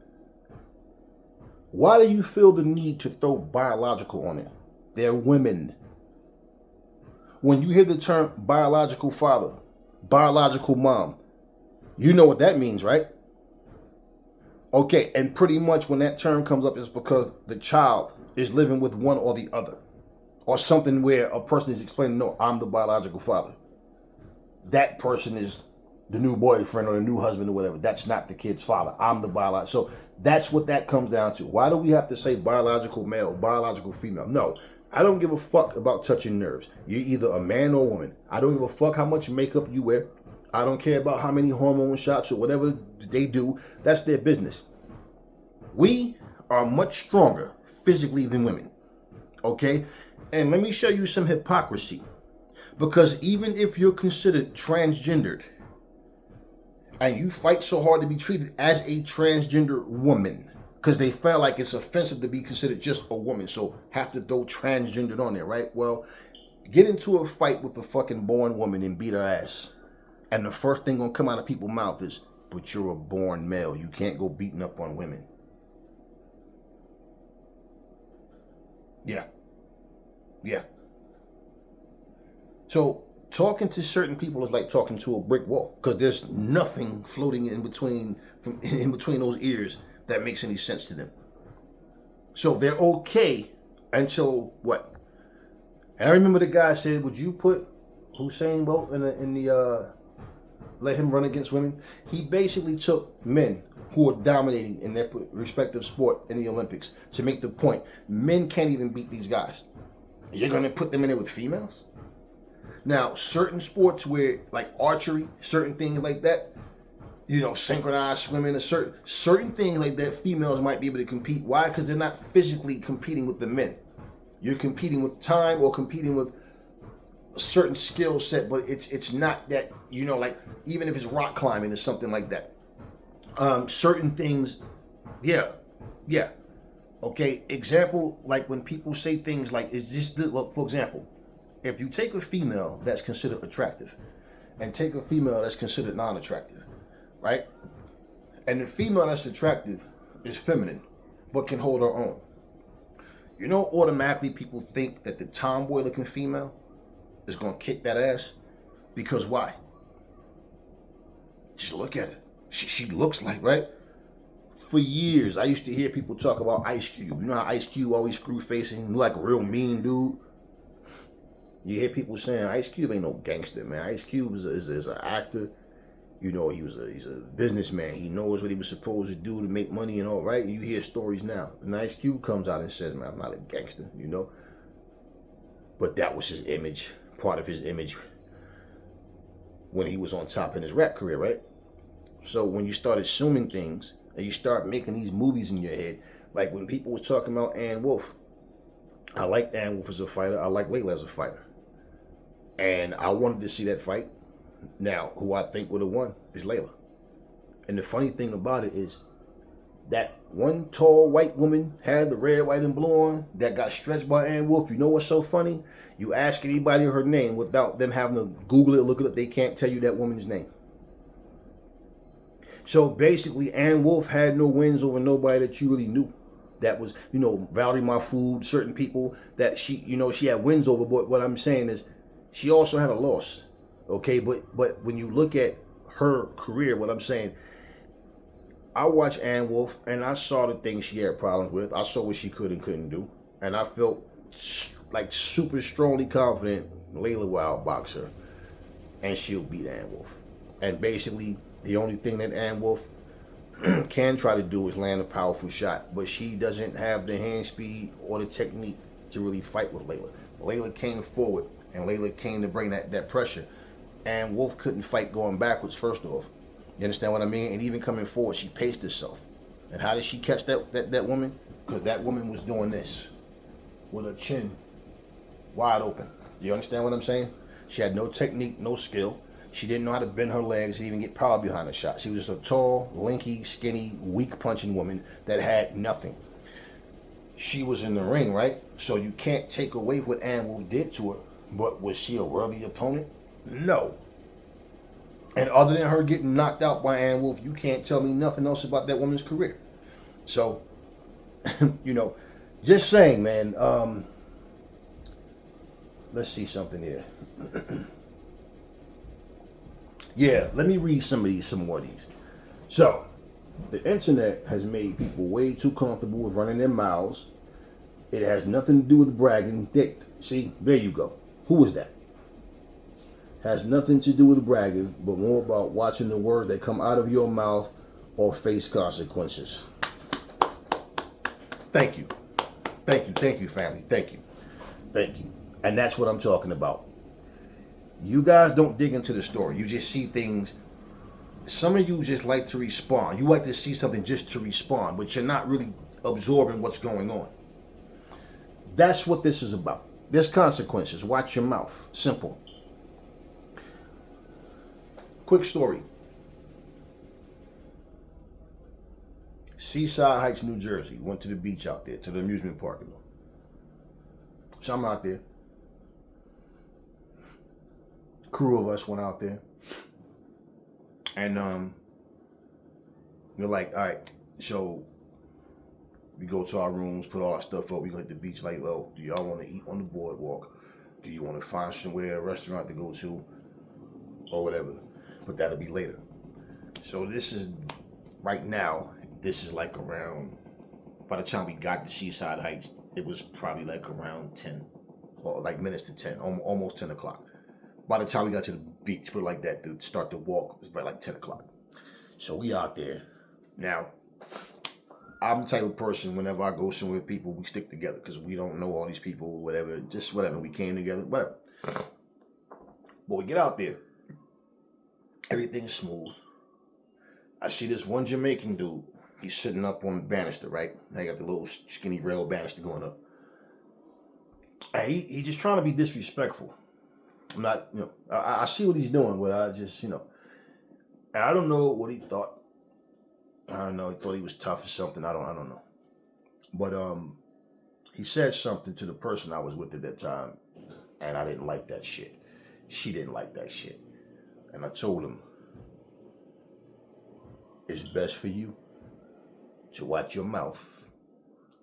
Why do you feel the need to throw biological on it? They're women. When you hear the term biological father, biological mom, you know what that means, right? Okay, and pretty much when that term comes up, it's because the child is living with one or the other. Or something where a person is explaining, no, I'm the biological father. That person is the new boyfriend or the new husband or whatever. That's not the kid's father. I'm the biological. So that's what that comes down to. Why do we have to say biological male, biological female? No, I don't give a fuck about touching nerves. You're either a man or a woman. I don't give a fuck how much makeup you wear. I don't care about how many hormone shots or whatever they do. That's their business. We are much stronger physically than women. Okay? And let me show you some hypocrisy. Because even if you're considered transgendered and you fight so hard to be treated as a transgender woman, because they feel like it's offensive to be considered just a woman, so have to throw transgendered on there, right? Well, get into a fight with a fucking born woman and beat her ass. And the first thing gonna come out of people's mouth is, but you're a born male. You can't go beating up on women. Yeah. So talking to certain people is like talking to a brick wall, because there's nothing floating in between those ears that makes any sense to them. So they're okay until what? And I remember the guy said, would you put Usain Bolt in the let him run against women? He basically took men who are dominating in their respective sport in the Olympics to make the point, men can't even beat these guys. You're going to put them in there with females? Now, certain sports where, like archery, certain things like that, you know, synchronized swimming, certain things like that, females might be able to compete. Why? Because they're not physically competing with the men. You're competing with time or competing with a certain skill set, but it's not that, you know, like even if it's rock climbing or something like that. Certain things, yeah. Okay, example, like when people say things like, is this, look, for example, if you take a female that's considered attractive and take a female that's considered non-attractive, right? And the female that's attractive is feminine, but can hold her own. You know, automatically people think that the tomboy looking female is going to kick that ass. Because why? Just look at it. She looks like, right? For years, I used to hear people talk about Ice Cube. You know how Ice Cube always screw facing, like a real mean dude? You hear people saying Ice Cube ain't no gangster, man. Ice Cube is an actor. You know, he's a businessman. He knows what he was supposed to do to make money and all, right? You hear stories now. And Ice Cube comes out and says, man, I'm not a gangster, you know? But that was his image, part of his image when he was on top in his rap career, right? So when you start assuming things and you start making these movies in your head, like when people was talking about Ann Wolfe, I liked Ann Wolfe as a fighter. I like Layla as a fighter. And I wanted to see that fight. Now, who I think would have won is Layla. And the funny thing about it is that one tall white woman had the red, white, and blue on that got stretched by Ann Wolfe. You know what's so funny? You ask anybody her name without them having to Google it, look it up. They can't tell you that woman's name. So basically, Ann Wolfe had no wins over nobody that you really knew. That was, you know, Valerie Mahfoud, certain people that she, you know, she had wins over. But what I'm saying is she also had a loss. Okay, but when you look at her career, what I'm saying, I watched Ann Wolfe and I saw the things she had problems with. I saw what she could and couldn't do. And I felt like super strongly confident Layla will outbox her and she'll beat Ann Wolfe. And basically, the only thing that Ann Wolfe can try to do is land a powerful shot, but she doesn't have the hand speed or the technique to really fight with Layla. Layla came forward and Layla came to bring that pressure. And Wolfe couldn't fight going backwards, first off. You understand what I mean? And even coming forward, she paced herself. And how did she catch that woman? Because that woman was doing this with her chin wide open. You understand what I'm saying? She had no technique, no skill. She didn't know how to bend her legs to even get power behind the shot. She was just a tall, lanky, skinny, weak punching woman that had nothing. She was in the ring, right? So you can't take away what Ann Wolf did to her. But was she a worthy opponent? No. And other than her getting knocked out by Ann Wolf, you can't tell me nothing else about that woman's career. So, you know, just saying, man. Let's see something here. Yeah, let me read some more of these. So, the internet has made people way too comfortable with running their mouths. It has nothing to do with bragging. See, there you go. Who was that? Has nothing to do with bragging, but more about watching the words that come out of your mouth or face consequences. Thank you. Thank you. Thank you, family. Thank you. Thank you. And that's what I'm talking about. You guys don't dig into the story. You just see things. Some of you just like to respond. You like to see something just to respond, but you're not really absorbing what's going on. That's what this is about. There's consequences. Watch your mouth. Simple. Quick story. Seaside Heights, New Jersey. Went to the beach out there, to the amusement park. So I'm out there. Crew of us went out there. And we're like, all right, so we go to our rooms, put all our stuff up. We go hit the beach like, oh, do y'all want to eat on the boardwalk? Do you want to find somewhere, a restaurant to go to? Or whatever. But that'll be later. So this is, right now, this is like around, by the time we got to Seaside Heights, it was probably like around 10, or like minutes to 10, almost 10 o'clock. By the time we got to the beach, put it like that, to start the walk, it was about like 10 o'clock. So we out there. Now, I'm the type of person, whenever I go somewhere with people, we stick together because we don't know all these people, whatever, just whatever. We came together, whatever. But we get out there. Everything's smooth. I see this one Jamaican dude. He's sitting up on the banister, right? They got the little skinny rail banister going up. And he's just trying to be disrespectful. I'm not, I see what he's doing, but I just, and I don't know what he thought. I don't know. He thought he was tough or something. I don't know. But he said something to the person I was with at that time, and I didn't like that shit. She didn't like that shit. And I told him, it's best for you to watch your mouth.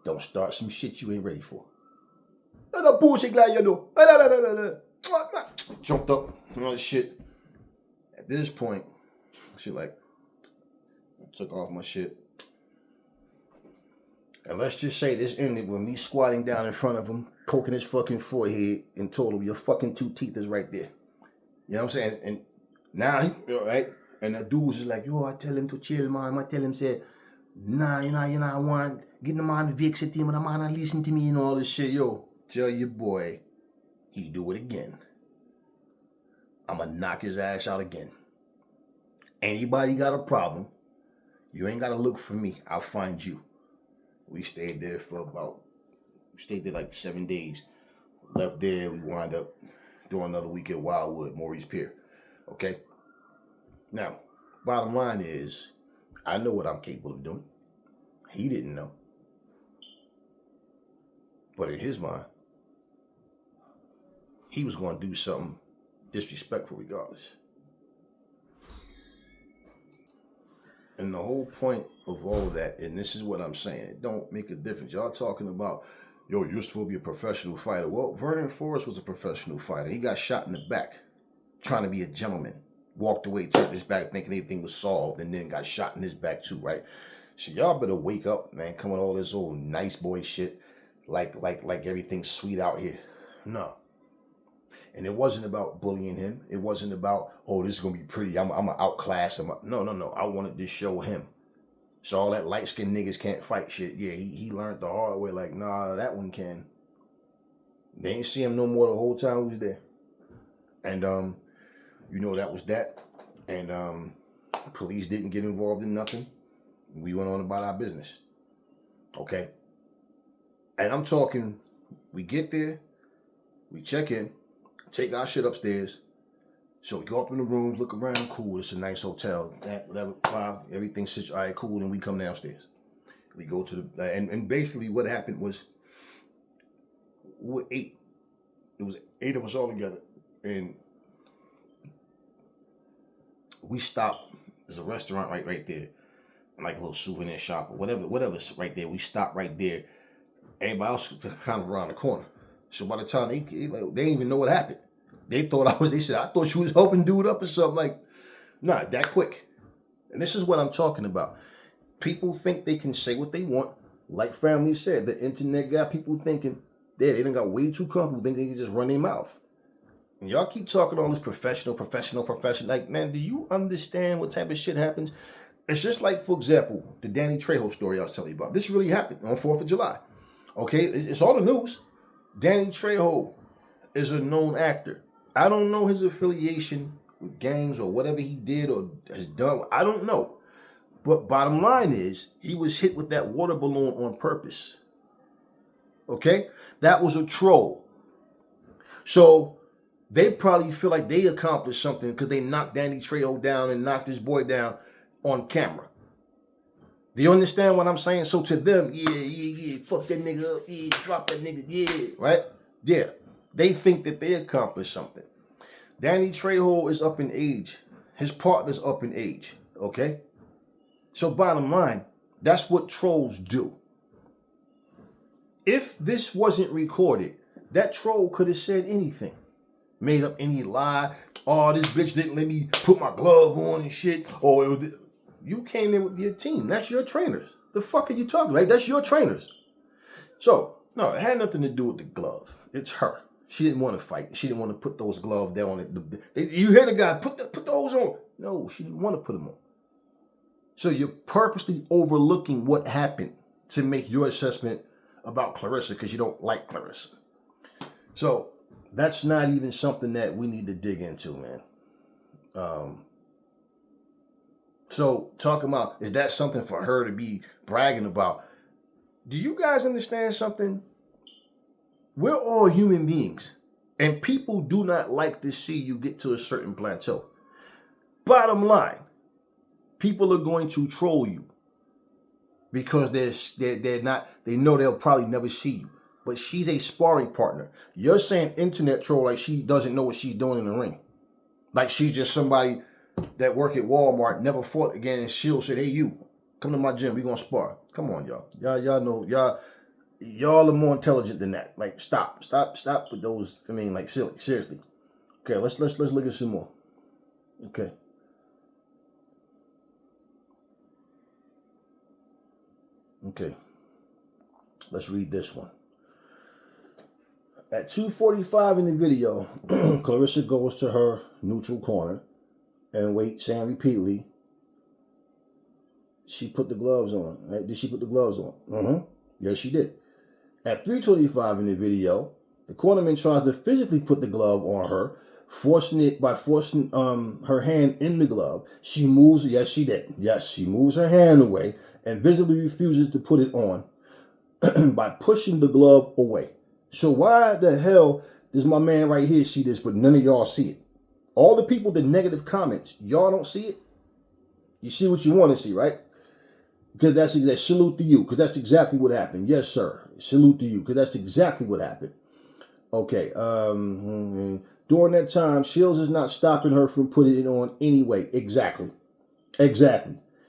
Don't start some shit you ain't ready for. Jumped up and all this shit. At this point, she I took off my shit. And let's just say this ended with me squatting down in front of him, poking his fucking forehead, and told him, your fucking 2 teeth is right there. You know what I'm saying? And now, right? And the dude was just like, yo, I tell him to chill, man. I tell him, say, nah, I want, get the man vexed at him, and the man listen to me and all this shit. Yo, tell your boy, he do it again. I'ma knock his ass out again. Anybody got a problem, you ain't gotta look for me. I'll find you. We stayed there like 7 days. Left there, we wound up doing another week at Wildwood, Maurice Pier. Okay? Now, bottom line is, I know what I'm capable of doing. He didn't know. But in his mind, he was going to do something disrespectful regardless. And the whole point of all of that, and this is what I'm saying, it don't make a difference. Y'all talking about, yo, you're supposed to be a professional fighter. Well, Vernon Forrest was a professional fighter. He got shot in the back trying to be a gentleman. Walked away, turned his back thinking everything was solved, and then got shot in his back too, right? So y'all better wake up, man. Come with all this old nice boy shit, like everything's sweet out here. No. And it wasn't about bullying him. It wasn't about, oh, this is going to be pretty. I'm going to outclass him. No. I wanted to show him. So all that light-skinned niggas can't fight shit. Yeah, he learned the hard way. Like, nah, that one can. They ain't see him no more the whole time he was there. And, that was that. And police didn't get involved in nothing. We went on about our business. Okay? And I'm talking, we get there, we check in, take our shit upstairs. So we go up in the rooms, look around, cool, it's a nice hotel, that, whatever, wow, everything's situated, all right, cool, and we come downstairs. We go to the, and basically what happened was, we were 8. It was 8 of us all together, and we stopped. There's a restaurant right there, like a little souvenir shop or whatever's right there. We stopped right there. Everybody else was kind of around the corner. So by the time they didn't even know what happened. They thought they said, I thought you was helping dude up or something. Like, nah, that quick. And this is what I'm talking about. People think they can say what they want. Like family said, the internet got people thinking, they done got way too comfortable, think they can just run their mouth. And y'all keep talking all this professional. Like, man, do you understand what type of shit happens? It's just like, for example, the Danny Trejo story I was telling you about. This really happened on 4th of July. Okay, it's all the news. Danny Trejo is a known actor. I don't know his affiliation with gangs or whatever he did or has done. I don't know. But bottom line is, he was hit with that water balloon on purpose. Okay? That was a troll. So they probably feel like they accomplished something because they knocked Danny Trejo down and knocked his boy down on camera. Do you understand what I'm saying? So to them, yeah, fuck that nigga up, yeah, drop that nigga, yeah, right? Yeah. They think that they accomplished something. Danny Trejo is up in age. His partner's up in age, okay? So bottom line, that's what trolls do. If this wasn't recorded, that troll could have said anything. Made up any lie. Oh, this bitch didn't let me put my glove on and shit. Or you came in with your team. That's your trainers. The fuck are you talking about? That's your trainers. So, no, it had nothing to do with the glove. It's her. She didn't want to fight. She didn't want to put those gloves down. You hear the guy, put those on. No, she didn't want to put them on. So you're purposely overlooking what happened to make your assessment about Claressa because you don't like Claressa. So that's not even something that we need to dig into, man. So talking about, is that something for her to be bragging about? Do you guys understand something? We're all human beings, and people do not like to see you get to a certain plateau. Bottom line, people are going to troll you because they're not, they know they'll probably never see you. But she's a sparring partner. You're saying internet troll like she doesn't know what she's doing in the ring. Like she's just somebody that work at Walmart, never fought again, and she'll say, hey, you, come to my gym, we gonna spar. Come on, y'all. Y'all know, y'all are more intelligent than that. Like, stop with those, I mean, like, silly, seriously. Okay, let's look at some more. Okay. Okay. Let's read this one. At 2:45 in the video, Claressa goes to her neutral corner and waits, saying repeatedly, she put the gloves on. Right? Did she put the gloves on? Mm-hmm. Yes, she did. At 3:25 in the video, the cornerman tries to physically put the glove on her, forcing her hand in the glove. She moves. Yes, she did. Yes, she moves her hand away and visibly refuses to put it on by pushing the glove away. So why the hell does my man right here see this, but none of y'all see it? All the people, the negative comments, y'all don't see it? You see what you want to see, right? Because that's exactly, salute to you, because that's exactly what happened. Yes, sir. Salute to you, because that's exactly what happened. Okay. During that time, Shields is not stopping her from putting it on anyway. Exactly.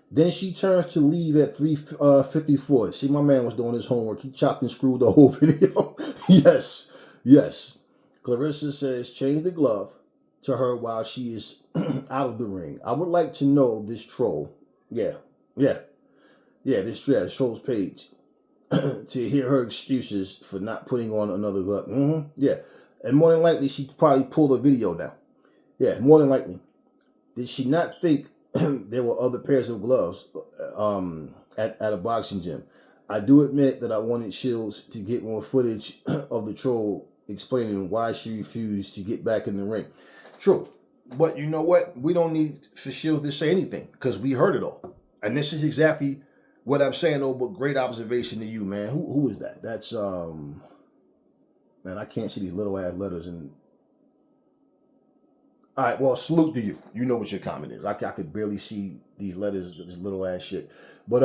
Then she turns to leave at 3:54. See, my man was doing his homework. He chopped and screwed the whole video. Yes. Claressa says, change the glove to her while she is out of the ring. I would like to know this troll. Yeah, this troll's page. To hear her excuses for not putting on another glove. Mm-hmm. Yeah. And more than likely, she probably pulled a video down. Yeah, more than likely. Did she not think there were other pairs of gloves at a boxing gym? I do admit that I wanted Shields to get more footage of the troll explaining why she refused to get back in the ring. True. But you know what? We don't need for Shields to say anything because we heard it all. And this is exactly What I'm saying, though, but great observation to you, man. Who is that? That's man, I can't see these little ass letters. And all right, well, salute to you. You know what your comment is. I could barely see these letters, this little ass shit. But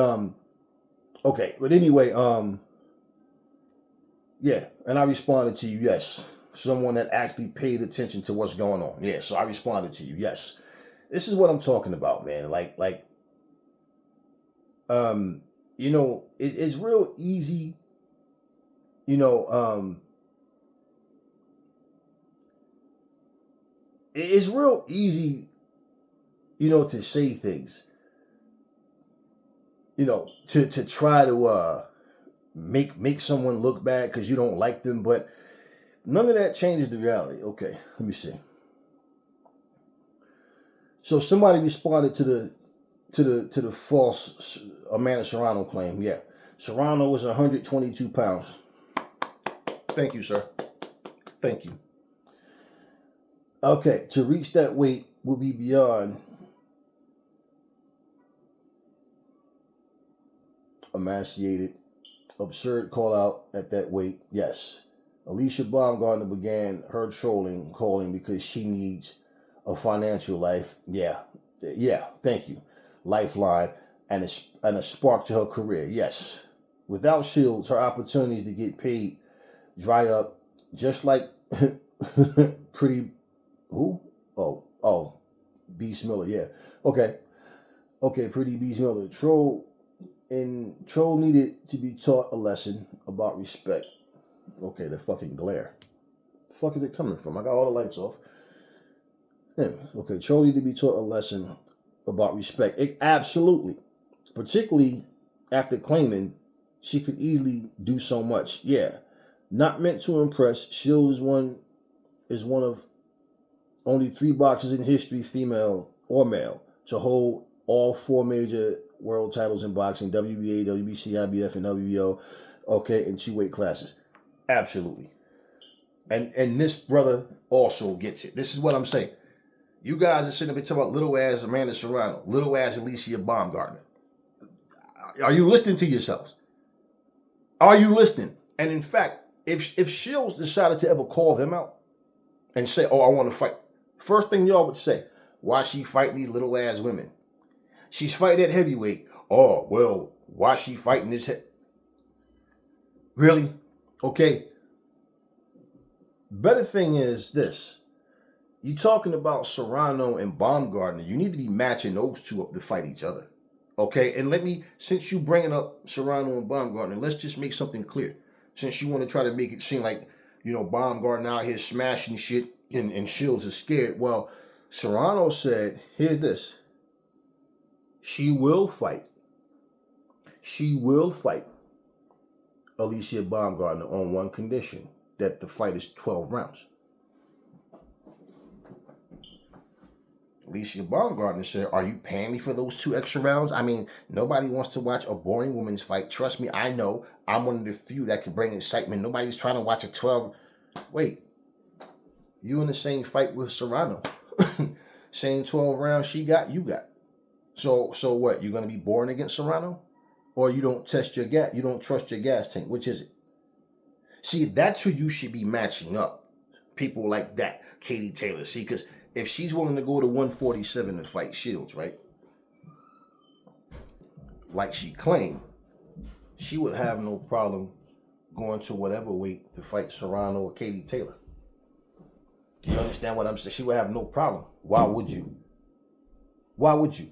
okay. But anyway, yeah. And I responded to you, yes. Someone that actually paid attention to what's going on. Yeah. So I responded to you, yes. This is what I'm talking about, man. You know, it's real easy, you know, it's real easy, you know, to say things, you know, to try to make someone look bad because you don't like them, but none of that changes the reality. Okay, let me see. So somebody responded to the false Amanda Serrano claim. Yeah, Serrano was 122 pounds. Thank you, sir. Thank you. Okay, to reach that weight will be beyond emaciated, absurd call out at that weight. Yes, Alicia Baumgartner began her calling because she needs a financial life. Yeah, thank you. Lifeline and a spark to her career. Yes. Without Shields, her opportunities to get paid dry up, just like Pretty who? Oh, Beast Miller. Yeah. Okay, Pretty Beast Miller. Troll needed to be taught a lesson about respect. Okay, the fucking glare. The fuck is it coming from? I got all the lights off. Okay, Troll needed to be taught a lesson about respect. Absolutely. Particularly after claiming she could easily do so much. Yeah. Not meant to impress, Shield is one of only 3 boxers in history, female or male, to hold all 4 major world titles in boxing: WBA, WBC, IBF, and WBO. Okay, in 2 weight classes. Absolutely. And this brother also gets it. This is what I'm saying. You guys are sitting up and talking about little ass Amanda Serrano, little ass Alicia Baumgartner. Are you listening to yourselves? Are you listening? And in fact, if Shields decided to ever call them out and say, "Oh, I want to fight," first thing y'all would say, "Why she fighting these little ass women? She's fighting at heavyweight. Oh, well, why she fighting this Really? Okay. Better thing is this. You talking about Serrano and Baumgartner. You need to be matching those two up to fight each other. Okay? And since you bringing up Serrano and Baumgartner, let's just make something clear. Since you want to try to make it seem like, you know, Baumgartner out here smashing shit and Shields is scared. Well, Serrano said, here's this. She will fight. She will fight Alicia Baumgartner on one condition, that the fight is 12 rounds. Alicia Baumgartner said, are you paying me for those 2 extra rounds? I mean, nobody wants to watch a boring woman's fight. Trust me, I know. I'm one of the few that can bring excitement. Nobody's trying to watch a 12. Wait, you in the same fight with Serrano. Same 12 rounds she got, you got. So what? You're going to be boring against Serrano? Or you don't trust your gas tank? Which is it? See, that's who you should be matching up. People like that. Katie Taylor. See, because if she's willing to go to 147 and fight Shields, right? Like she claimed, she would have no problem going to whatever weight to fight Serrano or Katie Taylor. Do you understand what I'm saying? She would have no problem. Why would you? Why would you?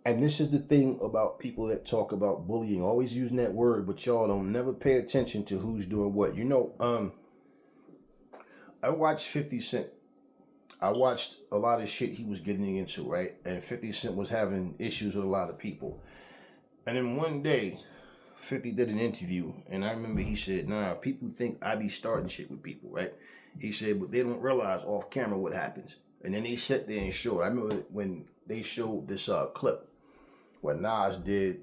And this is the thing about people that talk about bullying, always using that word, but y'all don't never pay attention to who's doing what. You know, I watched 50 Cent. I watched a lot of shit he was getting into, right? And 50 Cent was having issues with a lot of people. And then one day, 50 did an interview, and I remember he said, nah, people think I be starting shit with people, right? He said, but they don't realize off camera what happens. And then they sat there and showed. I remember when they showed this clip where Nas did,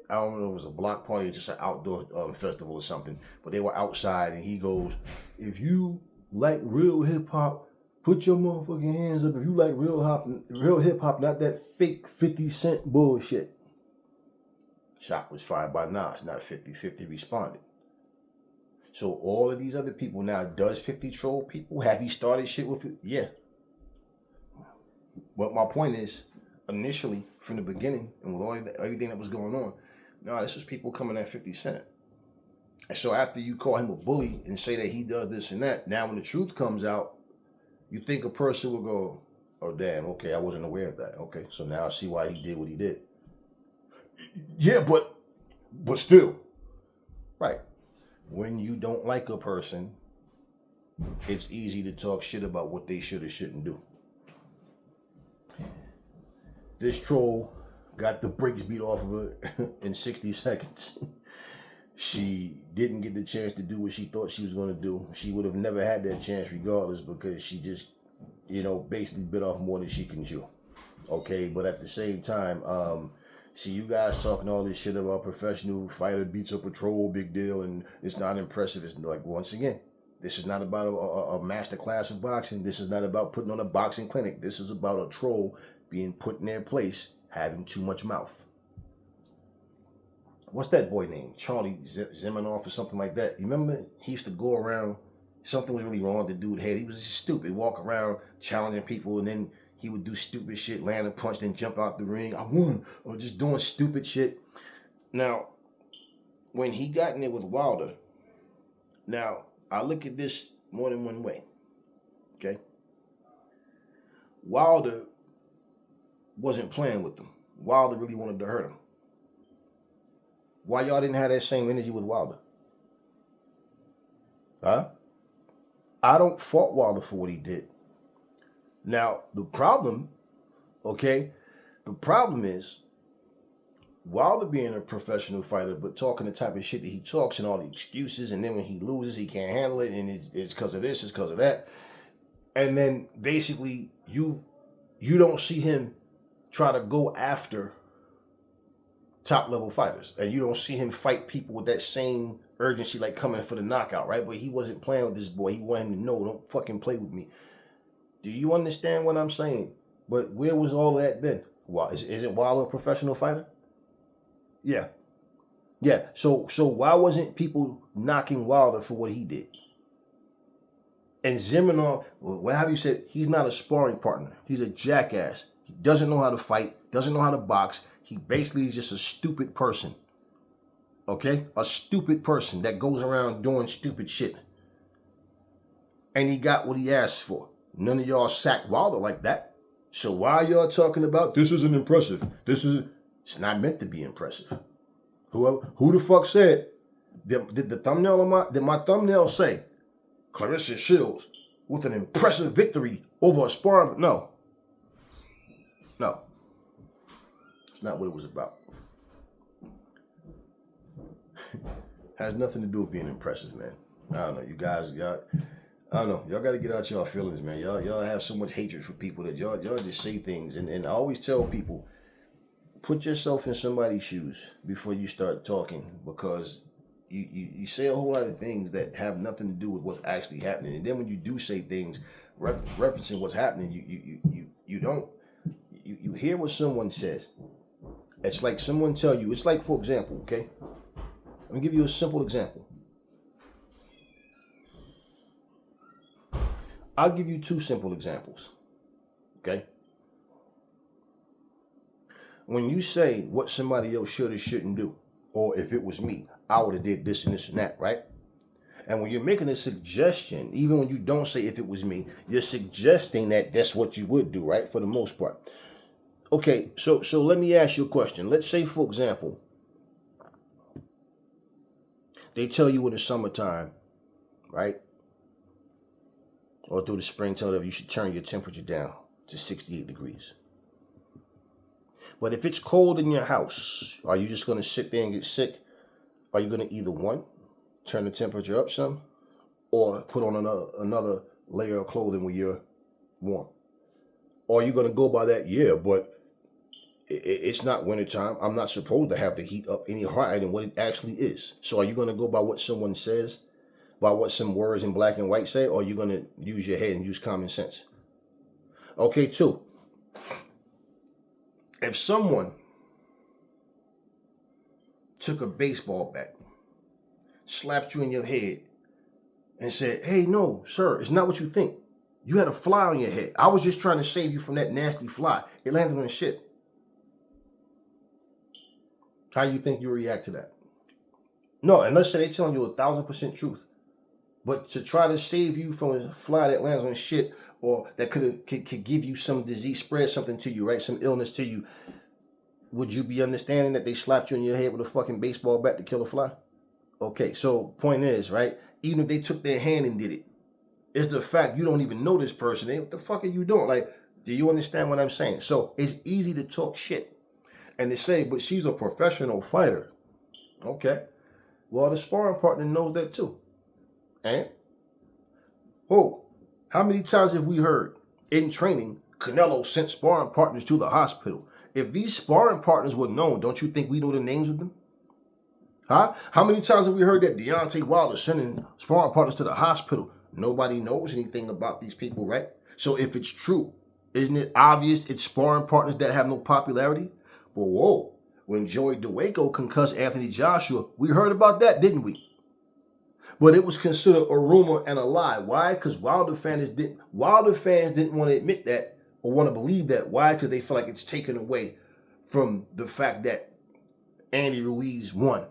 I don't know if it was a block party or just an outdoor festival or something, but they were outside, and he goes, if you like real hip-hop, put your motherfucking hands up. If you like real hip-hop, not that fake 50 Cent bullshit. Shot was fired by Nas, not 50. 50 responded. So all of these other people now, does 50 troll people? Have he started shit with it? Yeah. But my point is, initially, from the beginning, and with everything that was going on, no, this was people coming at 50 Cent. And so after you call him a bully and say that he does this and that, now when the truth comes out, you think a person will go, oh, damn, okay, I wasn't aware of that. Okay, so now I see why he did what he did. Yeah, but still. Right. When you don't like a person, it's easy to talk shit about what they should or shouldn't do. This troll got the brakes beat off of her in 60 seconds. She didn't get the chance to do what she thought she was going to do. She would have never had that chance regardless, because she just, basically bit off more than she can chew. Okay, but at the same time, see, you guys talking all this shit about professional fighter beats up a troll, big deal, and it's not impressive. It's like, once again, this is not about a master class of boxing. This is not about putting on a boxing clinic. This is about a troll being put in their place, having too much mouth. What's that boy named? Charlie Zimmernoff or something like that. You remember? He used to go around, something was really wrong with the dude's head. He was just stupid, walk around challenging people, and then he would do stupid shit, land a punch, then jump out the ring. I won. Or just doing stupid shit. Now, when he got in there with Wilder, now, I look at this more than one way. Okay? Wilder wasn't playing with him. Wilder really wanted to hurt him. Why y'all didn't have that same energy with Wilder? Huh? I don't fault Wilder for what he did. Now, the problem is Wilder being a professional fighter, but talking the type of shit that he talks and all the excuses, and then when he loses, he can't handle it, and it's because of this, it's because of that. And then basically, you don't see him try to go after top level fighters, and you don't see him fight people with that same urgency, like coming for the knockout, right? But he wasn't playing with this boy. He wanted him to know, don't fucking play with me. Do you understand what I'm saying? But where was all that then? Well, isn't Wilder a professional fighter? Yeah. So why wasn't people knocking Wilder for what he did? And Zimmernoff, what have you said? He's not a sparring partner. He's a jackass. He doesn't know how to fight, doesn't know how to box. He basically is just a stupid person. Okay? A stupid person that goes around doing stupid shit. And he got what he asked for. None of y'all sacked Wilder like that. So why are y'all talking about this isn't impressive? It's not meant to be impressive. Who the fuck said? Did the thumbnail did my thumbnail say Claressa Shields with an impressive victory over a sparring? No. It's not what it was about. Has nothing to do with being impressive, man. I don't know. You guys, I don't know. Y'all got to get out y'all feelings, man. Y'all have so much hatred for people that y'all just say things. And I always tell people, put yourself in somebody's shoes before you start talking, because you say a whole lot of things that have nothing to do with what's actually happening. And then when you do say things referencing what's happening, you hear what someone says. It's like someone tell you, it's like, for example, okay? Let me give you a simple example. I'll give you two simple examples, okay? When you say what somebody else should or shouldn't do, or if it was me, I would have did this and this and that, right? And when you're making a suggestion, even when you don't say if it was me, you're suggesting that that's what you would do, right? For the most part. Okay, so let me ask you a question. Let's say, for example, they tell you in the summertime, right? Or through the spring, tell them you should turn your temperature down to 68 degrees. But if it's cold in your house, are you just going to sit there and get sick? Are you going to either one, turn the temperature up some, or put on another layer of clothing when you're warm? Or are you going to go by that? Yeah, but it's not wintertime. I'm not supposed to have the heat up any higher than what it actually is. So are you going to go by what someone says, by what some words in black and white say, or are you going to use your head and use common sense? Okay, two. If someone took a baseball bat, slapped you in your head, and said, hey, no, sir, it's not what you think. You had a fly on your head. I was just trying to save you from that nasty fly. It landed on the shit. How do you think you react to that? No, and let's say they're telling you 1,000% truth. But to try to save you from a fly that lands on shit, or that could give you some disease, spread something to you, right? Some illness to you. Would you be understanding that they slapped you in your head with a fucking baseball bat to kill a fly? Okay, so point is, right? Even if they took their hand and did it, it's the fact you don't even know this person. Hey, what the fuck are you doing? Like, do you understand what I'm saying? So it's easy to talk shit and to say, but she's a professional fighter. Okay. Well, the sparring partner knows that too. And, whoa, how many times have we heard in training, Canelo sent sparring partners to the hospital? If these sparring partners were known, don't you think we know the names of them? Huh? How many times have we heard that Deontay Wilder sending sparring partners to the hospital? Nobody knows anything about these people, right? So if it's true, isn't it obvious it's sparring partners that have no popularity? But whoa, when Joey DeWaco concussed Anthony Joshua, we heard about that, didn't we? But it was considered a rumor and a lie. Why? Because Wilder fans didn't want to admit that or want to believe that. Why? Because they feel like it's taken away from the fact that Andy Ruiz won.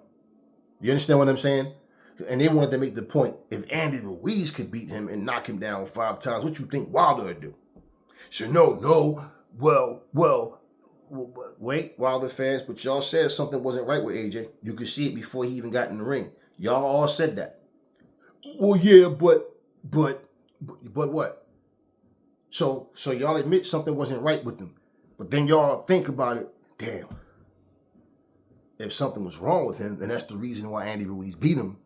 You understand what I'm saying? And they wanted to make the point, if Andy Ruiz could beat him and knock him down 5 times, what you think Wilder would do? So wait, Wilder fans, but y'all said something wasn't right with AJ. You could see it before he even got in the ring. Y'all all said that. Well, yeah, but what? So y'all admit something wasn't right with him, but then y'all think about it. Damn. If something was wrong with him, then that's the reason why Andy Ruiz beat him.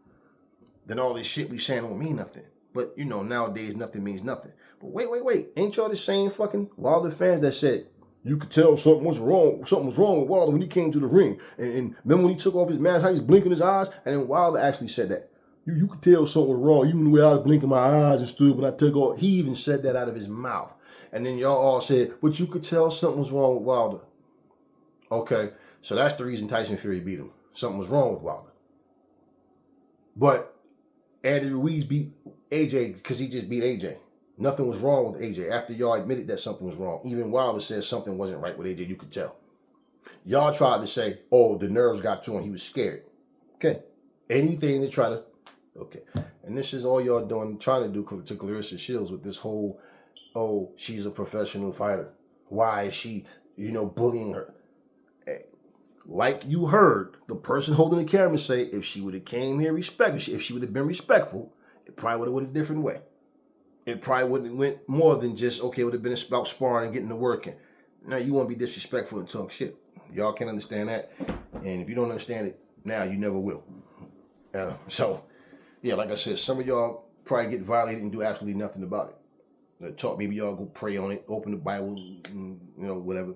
Then all this shit we saying don't mean nothing. But, you know, nowadays nothing means nothing. But wait. Ain't y'all the same fucking Wilder fans that said, you could tell something was wrong with Wilder when he came to the ring. And remember when he took off his mask, how he was blinking his eyes? And then Wilder actually said that. You could tell something was wrong, even the way I was blinking my eyes and stood when I took off. He even said that out of his mouth. And then y'all all said, but you could tell something was wrong with Wilder. Okay, so that's the reason Tyson Fury beat him. Something was wrong with Wilder. But Andy Ruiz beat AJ because he just beat AJ. Nothing was wrong with AJ. After y'all admitted that something was wrong, even Wilder said something wasn't right with AJ, you could tell. Y'all tried to say, oh, the nerves got to him, he was scared. Okay, anything to try to, okay. And this is all y'all trying to do to Claressa Shields with this whole, oh, she's a professional fighter. Why is she, bullying her? Like you heard the person holding the camera say, if she would have came here if she would have been respectful, it probably would have went a different way. It probably wouldn't have went more than just, okay, it would have been about sparring and getting to working. Now, you want to be disrespectful and talk shit. Y'all can't understand that. And if you don't understand it now, you never will. So, yeah, like I said, some of y'all probably get violated and do absolutely nothing about it. Talk, maybe y'all go pray on it, open the Bible, whatever.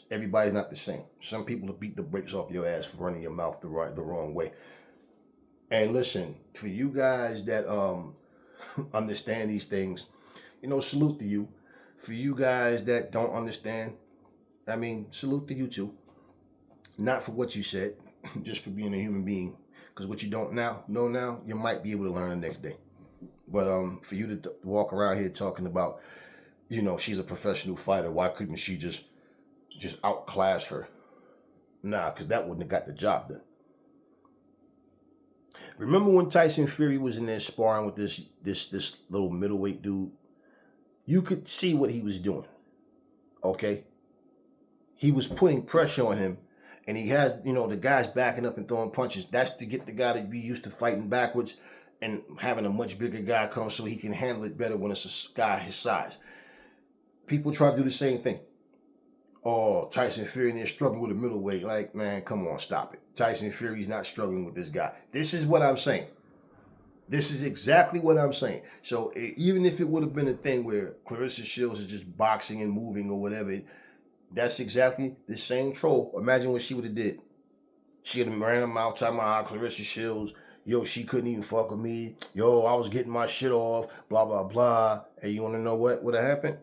Everybody's not the same. Some people will beat the brakes off your ass for running your mouth the wrong way. And listen, for you guys that understand these things, salute to you. For you guys that don't understand, salute to you too. Not for what you said, just for being a human being. Because what you don't know now, you might be able to learn the next day. But for you to walk around here talking about, she's a professional fighter, why couldn't she just outclass her? Nah, because that wouldn't have got the job done. Remember when Tyson Fury was in there sparring with this little middleweight dude? You could see what he was doing. Okay? He was putting pressure on him, and he has, the guy's backing up and throwing punches. That's to get the guy to be used to fighting backwards and having a much bigger guy come so he can handle it better when it's a guy his size. People try to do the same thing. Oh, Tyson Fury and they're struggling with a middleweight. Like, man, come on, stop it. Tyson Fury's not struggling with this guy. This is what I'm saying. This is exactly what I'm saying. So even if it would have been a thing where Claressa Shields is just boxing and moving or whatever, that's exactly the same troll. Imagine what she would have did. She would have ran her mouth talking about Claressa Shields. Yo, she couldn't even fuck with me. Yo, I was getting my shit off. Blah, blah, blah. And you want to know what would have happened?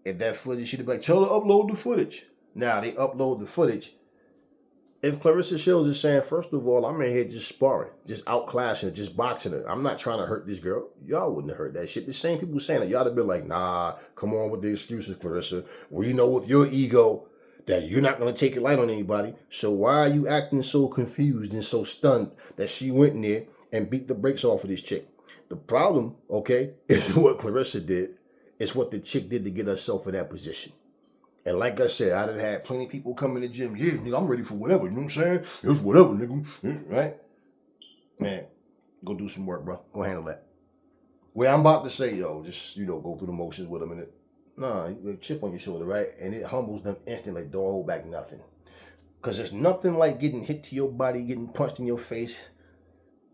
If that footage, she'd have been like, tell her to upload the footage. Now, they upload the footage. If Claressa Shields is saying, first of all, I'm in here just sparring, just outclassing her, just boxing her. I'm not trying to hurt this girl. Y'all wouldn't have heard that shit. The same people saying it, y'all have been like, nah, come on with the excuses, Claressa. Well, you know, with your ego, that you're not going to take it light on anybody. So why are you acting so confused and so stunned that she went in there and beat the brakes off of this chick? The problem, okay, is what Claressa did. It's what the chick did to get herself in that position. And like I said, I done had plenty of people come in the gym. Yeah, nigga, I'm ready for whatever. You know what I'm saying? It's whatever, nigga. Right? Man, go do some work, bro. Go handle that. Well, I'm about to say, yo, just, you know, go through the motions with them. And nah, you chip on your shoulder, right? And it humbles them instantly. Don't hold back nothing. Because there's nothing like getting hit to your body, getting punched in your face.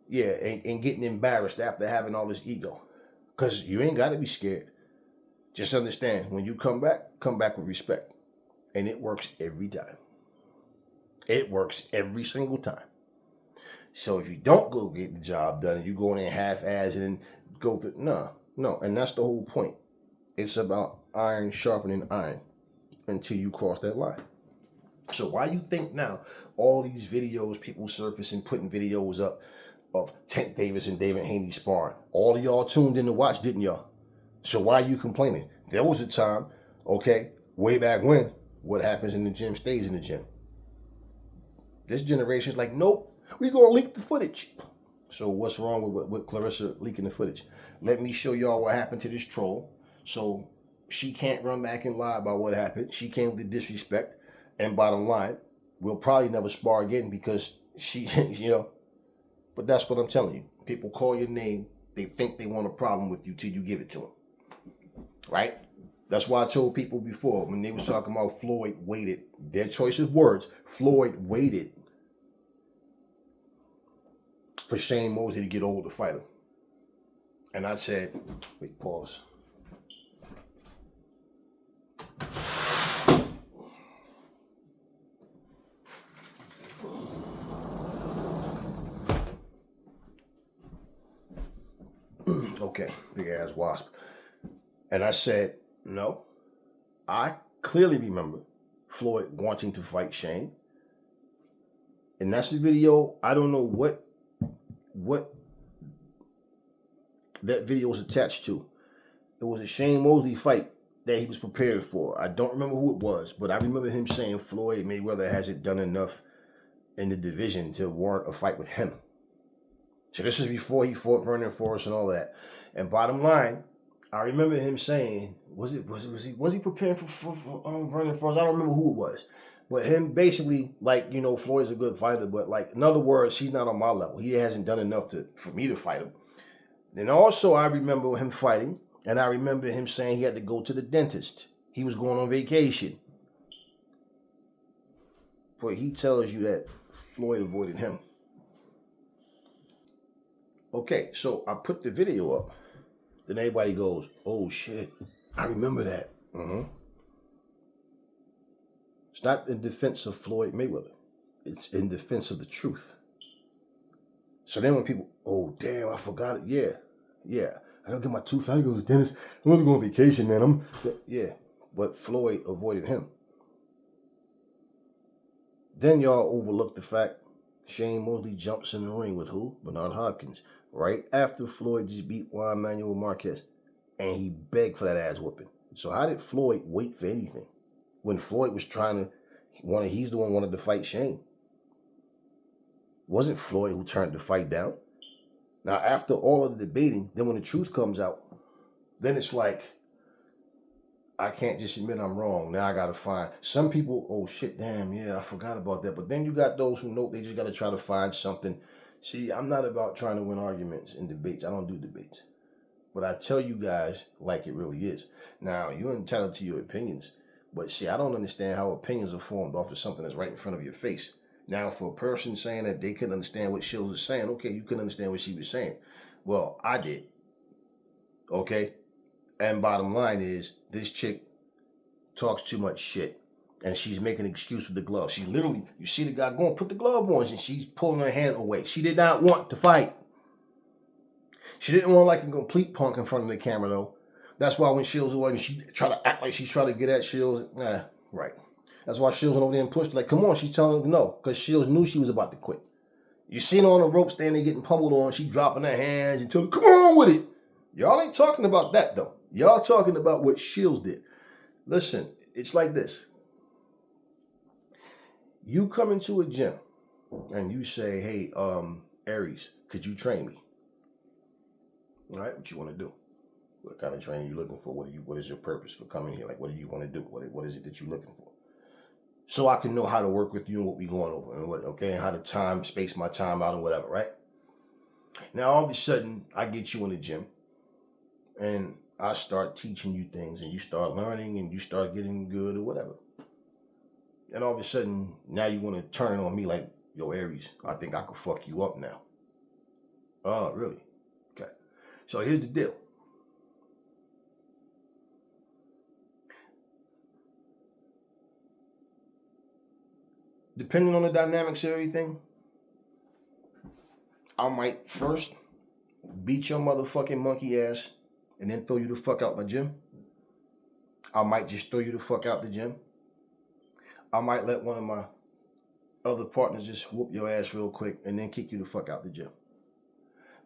Yeah, and getting embarrassed after having all this ego. Because you ain't got to be scared. Just understand, when you come back with respect. And it works every time. It works every single time. So if you don't go get the job done and you go in there half-ass and go through, no. And that's the whole point. It's about iron sharpening iron until you cross that line. So why you think now all these videos, people surfacing, putting videos up of Tank Davis and David Haney sparring, all of y'all tuned in to watch, didn't y'all? So why are you complaining? There was a time, okay, way back when, what happens in the gym stays in the gym. This generation's like, nope, we're going to leak the footage. So what's wrong with Claressa leaking the footage? Let me show y'all what happened to this troll. So she can't run back and lie about what happened. She came with the disrespect. And bottom line, we'll probably never spar again because she, you know. But that's what I'm telling you. People call your name. They think they want a problem with you till you give it to them. Right? That's why I told people before when they was talking about Floyd waited, their choice of words, Floyd waited for Shane Mosley to get old to fight him. And I said, wait, pause. Okay, big ass wasp. And I said, no, I clearly remember Floyd wanting to fight Shane. And that's the video. I don't know what that video was attached to. It was a Shane Mosley fight that he was prepared for. I don't remember who it was, but I remember him saying Floyd Mayweather hasn't done enough in the division to warrant a fight with him. So this is before he fought Vernon Forrest and all that. And bottom line, I remember him saying, was he prepared for Vernon Forrest? I don't remember who it was. But him basically, like, you know, Floyd's a good fighter, but like, in other words, he's not on my level. He hasn't done enough for me to fight him. And also I remember him fighting, and I remember him saying he had to go to the dentist. He was going on vacation. But he tells you that Floyd avoided him. Okay, so I put the video up. Then everybody goes, oh shit, I remember that. It's not in defense of Floyd Mayweather. It's in defense of the truth. So then when people, oh damn, I forgot it. Yeah. I gotta get my tooth. I gotta go to the dentist. I'm gonna go on vacation, man. But Floyd avoided him. Then y'all overlook the fact Shane Mosley jumps in the ring with who? Bernard Hopkins. Right after Floyd just beat Juan Manuel Marquez. And he begged for that ass whooping. So how did Floyd wait for anything? When Floyd was he's the one who wanted to fight Shane. It wasn't Floyd who turned the fight down. Now after all of the debating, then when the truth comes out, then it's like, I can't just admit I'm wrong. Now I gotta find some people, oh shit, damn, yeah, I forgot about that. But then you got those who know they just gotta try to find something. See, I'm not about trying to win arguments and debates. I don't do debates. But I tell you guys like it really is. Now, you're entitled to your opinions. But see, I don't understand how opinions are formed off of something that's right in front of your face. Now, for a person saying that they couldn't understand what Shields was saying, okay, you couldn't understand what she was saying. Well, I did. Okay? And bottom line is, this chick talks too much shit. And she's making an excuse with the glove. She literally, you see the guy going, put the glove on, and she's pulling her hand away. She did not want to fight. She didn't want like a complete punk in front of the camera, though. That's why when Shields was, she tried to act like she's trying to get at Shields. Right. That's why Shields went over there and pushed her. Like, come on, she's telling him no. Because Shields knew she was about to quit. You seen her on the rope standing there getting pummeled on. She dropping her hands and telling, come on with it. Y'all ain't talking about that, though. Y'all talking about what Shields did. Listen, it's like this. You come into a gym and you say, hey, Aries, could you train me? All right, what you want to do? What kind of training are you looking for? What is your purpose for coming here? Like, what do you want to do? What is it that you're looking for? So I can know how to work with you and what we're going over and what, okay, and how to space my time out and whatever, right? Now, all of a sudden, I get you in the gym and I start teaching you things and you start learning and you start getting good or whatever. And all of a sudden, now you want to turn it on me like, yo, Aries, I think I could fuck you up now. Oh, really? Okay. So here's the deal. Depending on the dynamics of everything, I might first beat your motherfucking monkey ass and then throw you the fuck out my gym. I might just throw you the fuck out the gym. I might let one of my other partners just whoop your ass real quick and then kick you the fuck out the gym.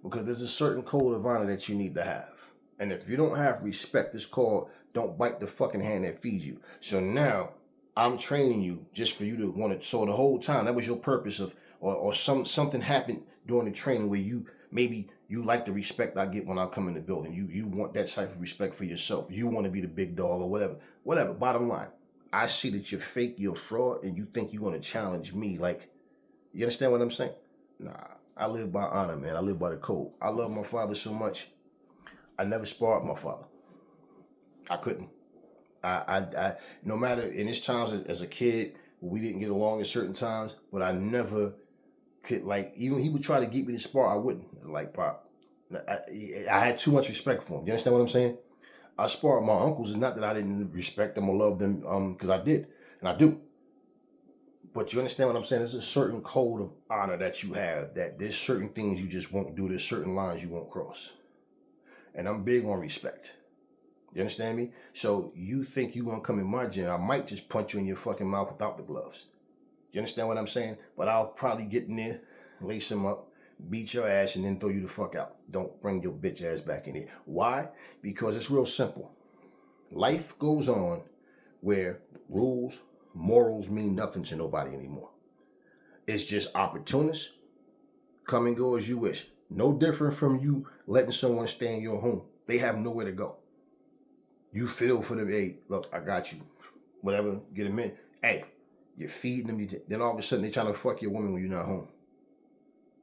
Because there's a certain code of honor that you need to have. And if you don't have respect, it's called don't bite the fucking hand that feeds you. So now I'm training you just for you to want to. So the whole time that was your purpose of, or something happened during the training where you like the respect I get when I come in the building. You want that type of respect for yourself. You want to be the big dog or whatever. Whatever. Bottom line, I see that you're fake, you're fraud, and you think you want to challenge me. Like, you understand what I'm saying? Nah, I live by honor, man. I live by the code. I love my father so much. I never sparred my father. I couldn't. I no matter in his times as a kid, we didn't get along at certain times, but I never could, like, even he would try to get me to spar, I wouldn't. Like, Pop, I had too much respect for him. You understand what I'm saying? I sparred my uncles. It's not that I didn't respect them or love them, because I did, and I do. But you understand what I'm saying? There's a certain code of honor that you have, that there's certain things you just won't do. There's certain lines you won't cross. And I'm big on respect. You understand me? So you think you gonna come in my gym, I might just punch you in your fucking mouth without the gloves. You understand what I'm saying? But I'll probably get in there, lace him up, beat your ass, and then throw you the fuck out. Don't bring your bitch ass back in here. Why? Because it's real simple. Life goes on where rules, morals mean nothing to nobody anymore. It's just opportunists. Come and go as you wish. No different from you letting someone stay in your home. They have nowhere to go. You feel for them, hey, look, I got you. Whatever, get them in. Hey, you're feeding them. Then all of a sudden they're trying to fuck your woman when you're not home.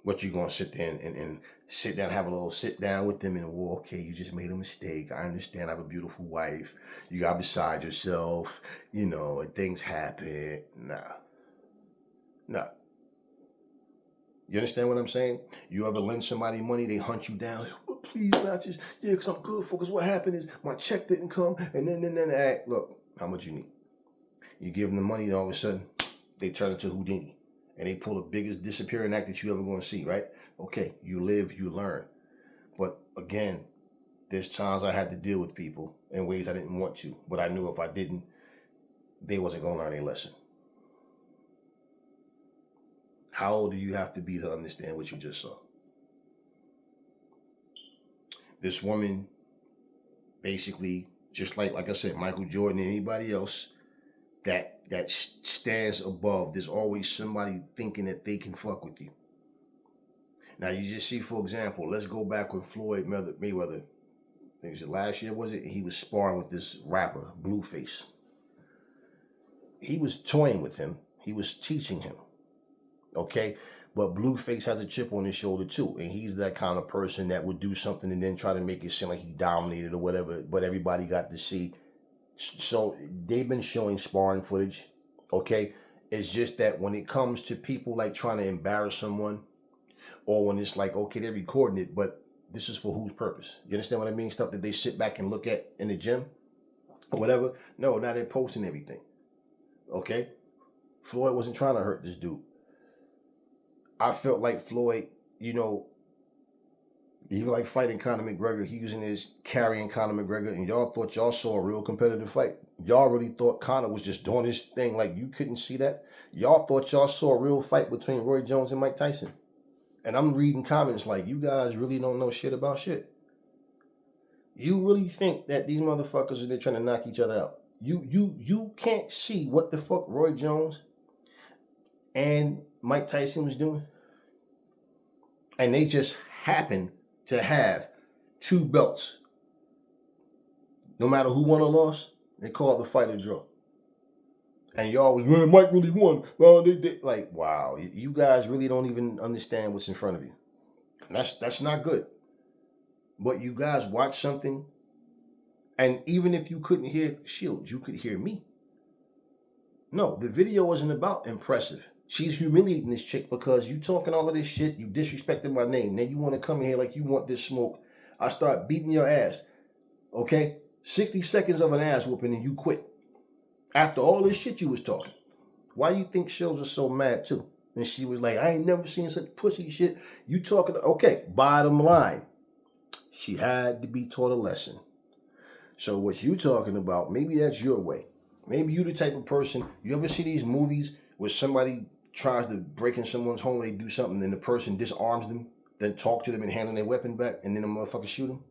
What, you gonna sit there and sit down, have a little sit down with them and, well, okay, you just made a mistake. I understand. I have a beautiful wife. You got beside yourself, and things happen. Nah. You understand what I'm saying? You ever lend somebody money, they hunt you down. Oh, please, not just, yeah, because I'm good for, because what happened is my check didn't come, and then, look, how much you need? You give them the money, and all of a sudden, they turn into Houdini, and they pull the biggest disappearing act that you ever going to see, right? Okay, you live, you learn. But again, there's times I had to deal with people in ways I didn't want to, but I knew if I didn't, they wasn't going to learn a lesson. How old do you have to be to understand what you just saw? This woman, basically, just like I said, Michael Jordan and anybody else that stands above, there's always somebody thinking that they can fuck with you. Now, you just see, for example, let's go back with Floyd Mayweather. I think it was last year, was it? He was sparring with this rapper, Blueface. He was toying with him. He was teaching him. Okay, but Blueface has a chip on his shoulder too, and he's that kind of person that would do something and then try to make it seem like he dominated or whatever, but everybody got to see. So they've been showing sparring footage, okay? It's just that when it comes to people like trying to embarrass someone, or when it's like, okay, they're recording it, but this is for whose purpose? You understand what I mean? Stuff that they sit back and look at in the gym or whatever. No, now they're posting everything, okay? Floyd wasn't trying to hurt this dude. I felt like Floyd, Even like fighting Conor McGregor, he was in his carrying Conor McGregor, and y'all thought y'all saw a real competitive fight. Y'all really thought Conor was just doing his thing, like you couldn't see that. Y'all thought y'all saw a real fight between Roy Jones and Mike Tyson. And I'm reading comments like, you guys really don't know shit about shit. You really think that these motherfuckers are there trying to knock each other out. You can't see what the fuck Roy Jones and Mike Tyson was doing. And they just happen to have 2 belts. No matter who won or lost, they called the fight a draw. And y'all was, man, Mike really won. Well, they like, wow, you guys really don't even understand what's in front of you. And that's not good. But you guys watch something, and even if you couldn't hear Shields, you could hear me. No, the video wasn't about impressive. She's humiliating this chick because you talking all of this shit, you disrespecting my name. Now you want to come in here like you want this smoke. I start beating your ass. Okay? 60 seconds of an ass whooping and you quit. After all this shit you was talking. Why you think Shields was so mad too? And she was like, I ain't never seen such pussy shit. You talking, okay, bottom line. She had to be taught a lesson. So what you talking about, maybe that's your way. Maybe you the type of person, you ever see these movies where somebody tries to break in someone's home, they do something, then the person disarms them, then talk to them and hand them their weapon back, and then the motherfucker shoot them?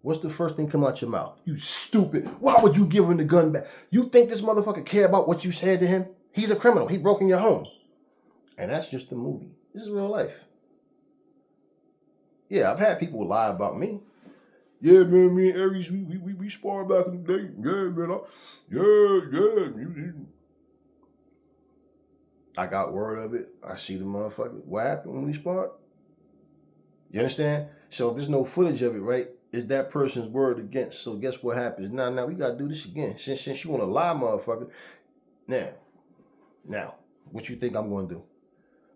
What's the first thing come out your mouth? You stupid. Why would you give him the gun back? You think this motherfucker care about what you said to him? He's a criminal. He broke in your home. And that's just a movie. This is real life. Yeah, I've had people lie about me. Yeah, man, me and Aries, we sparred back in the day. Yeah, man. Yeah. I got word of it. I see the motherfucker. What happened when we sparred? You understand? So there's no footage of it, right? It's that person's word against. So guess what happens? Now we gotta do this again. Since you wanna lie, motherfucker. Now, what you think I'm gonna do?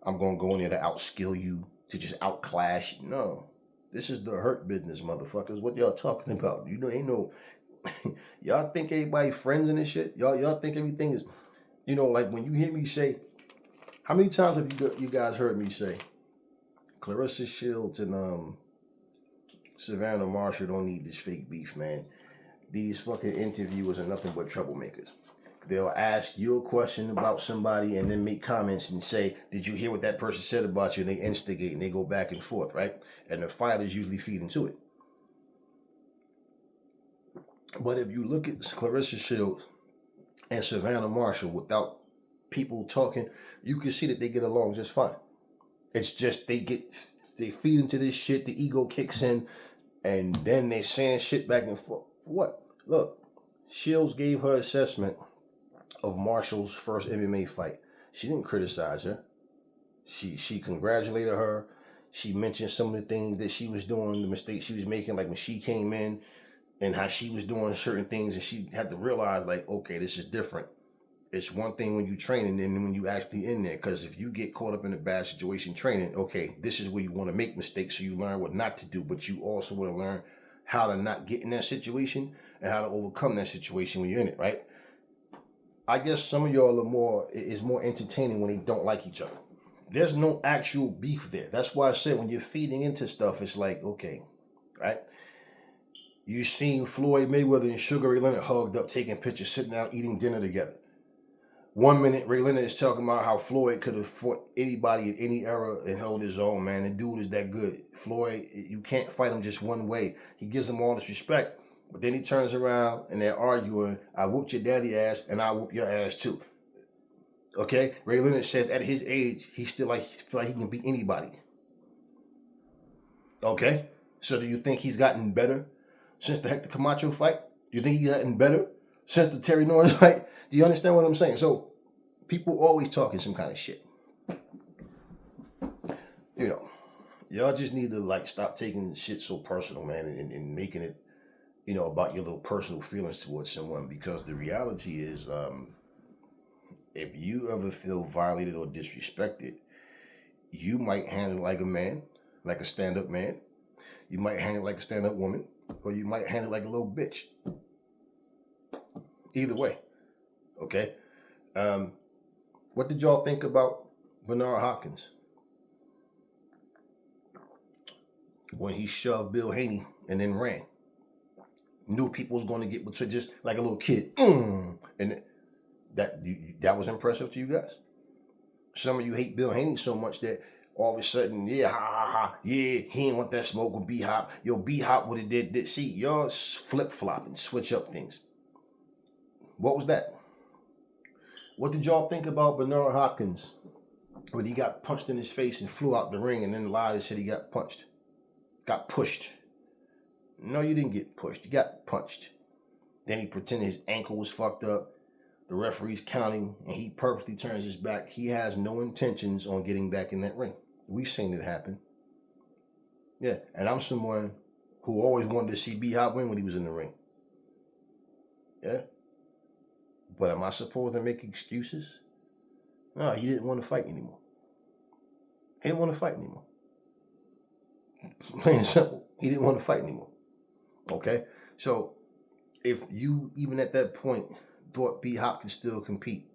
I'm gonna go in there to outskill you, to just outclass you. No. This is the hurt business, motherfuckers. What y'all talking about? You know, ain't no y'all think everybody friends in this shit? Y'all think everything is, you know, like when you hear me say, how many times have you guys heard me say, Claressa Shields and Savannah Marshall don't need this fake beef, man. These fucking interviewers are nothing but troublemakers. They'll ask you a question about somebody and then make comments and say, did you hear what that person said about you? And they instigate and they go back and forth, right? And the fighters usually feed into it. But if you look at Claressa Shields and Savannah Marshall without people talking, you can see that they get along just fine. It's just they feed into this shit, the ego kicks in, and then they saying shit back and forth. For what? Look, Shields gave her assessment of Marshall's first MMA fight. She didn't criticize her. She congratulated her. She mentioned some of the things that she was doing, the mistakes she was making, like when she came in and how she was doing certain things, and she had to realize, like, okay, this is different. It's one thing when you train and then when you actually in there, because if you get caught up in a bad situation training, okay, this is where you want to make mistakes so you learn what not to do, but you also want to learn how to not get in that situation and how to overcome that situation when you're in it, right? I guess some of y'all is more entertaining when they don't like each other. There's no actual beef there. That's why I said when you're feeding into stuff, it's like, okay, right? You seen Floyd Mayweather and Sugar Ray Leonard hugged up, taking pictures, sitting down, eating dinner together. 1 minute, Ray Leonard is talking about how Floyd could have fought anybody in any era and held his own, man. The dude is that good. Floyd, you can't fight him just one way. He gives him all this respect. But then he turns around and they're arguing, I whooped your daddy ass and I whoop your ass too. Okay? Ray Leonard says at his age, he still feel like he can beat anybody. Okay? So do you think he's gotten better since the Hector Camacho fight? Do you think he's gotten better since the Terry Norris fight? Do you understand what I'm saying? So people always talking some kind of shit. You know, y'all just need to like stop taking shit so personal, man, and making it, you know, about your little personal feelings towards someone, because the reality is, if you ever feel violated or disrespected, you might handle it like a man, like a stand-up man. You might handle it like a stand-up woman, or you might handle it like a little bitch. Either way, okay? What did y'all think about Bernard Hopkins? when he shoved Bill Haney and then ran. Knew people was going to get between, just like a little kid. And that was impressive to you guys. Some of you hate Bill Haney so much that all of a sudden, yeah, ha ha ha, yeah, he ain't want that smoke with B-Hop. Yo, B-Hop would have did. See, y'all flip-flop and switch up things. What was that? What did y'all think about Bernard Hopkins when he got punched in his face and flew out the ring and then lied and said he got punched? Got pushed. No, you didn't get pushed. You got punched. Then he pretended his ankle was fucked up. The referee's counting, and he purposely turns his back. He has no intentions on getting back in that ring. We've seen it happen. Yeah, and I'm someone who always wanted to see B-Hop win when he was in the ring. Yeah. But am I supposed to make excuses? No, he didn't want to fight anymore. He didn't want to fight anymore. Plain and simple. He didn't want to fight anymore. Okay? So, if you, even at that point, thought B-Hop can still compete,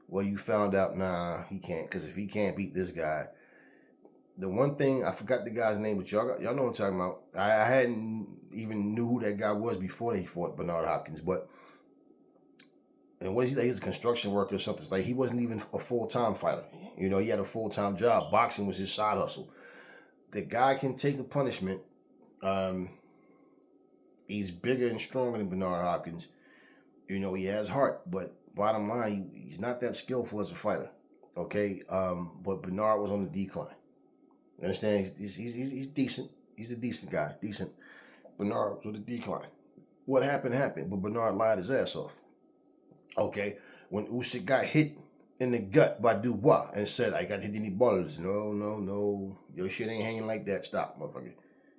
well, you found out, nah, he can't. Because if he can't beat this guy, the one thing, I forgot the guy's name, but y'all know what I'm talking about. I hadn't even knew who that guy was before he fought Bernard Hopkins, but and was he like, he was a construction worker or something? Like, he wasn't even a full-time fighter. You know, he had a full-time job. Boxing was his side hustle. The guy can take a punishment. He's bigger and stronger than Bernard Hopkins. You know, he has heart, but bottom line, he's not that skillful as a fighter. Okay? But Bernard was on the decline. You understand? He's decent. He's a decent guy. Decent. Bernard was on the decline. What happened, but Bernard lied his ass off. Okay? When Usyk got hit in the gut by Dubois and said, I got hit in the balls. No. Your shit ain't hanging like that. Stop, motherfucker.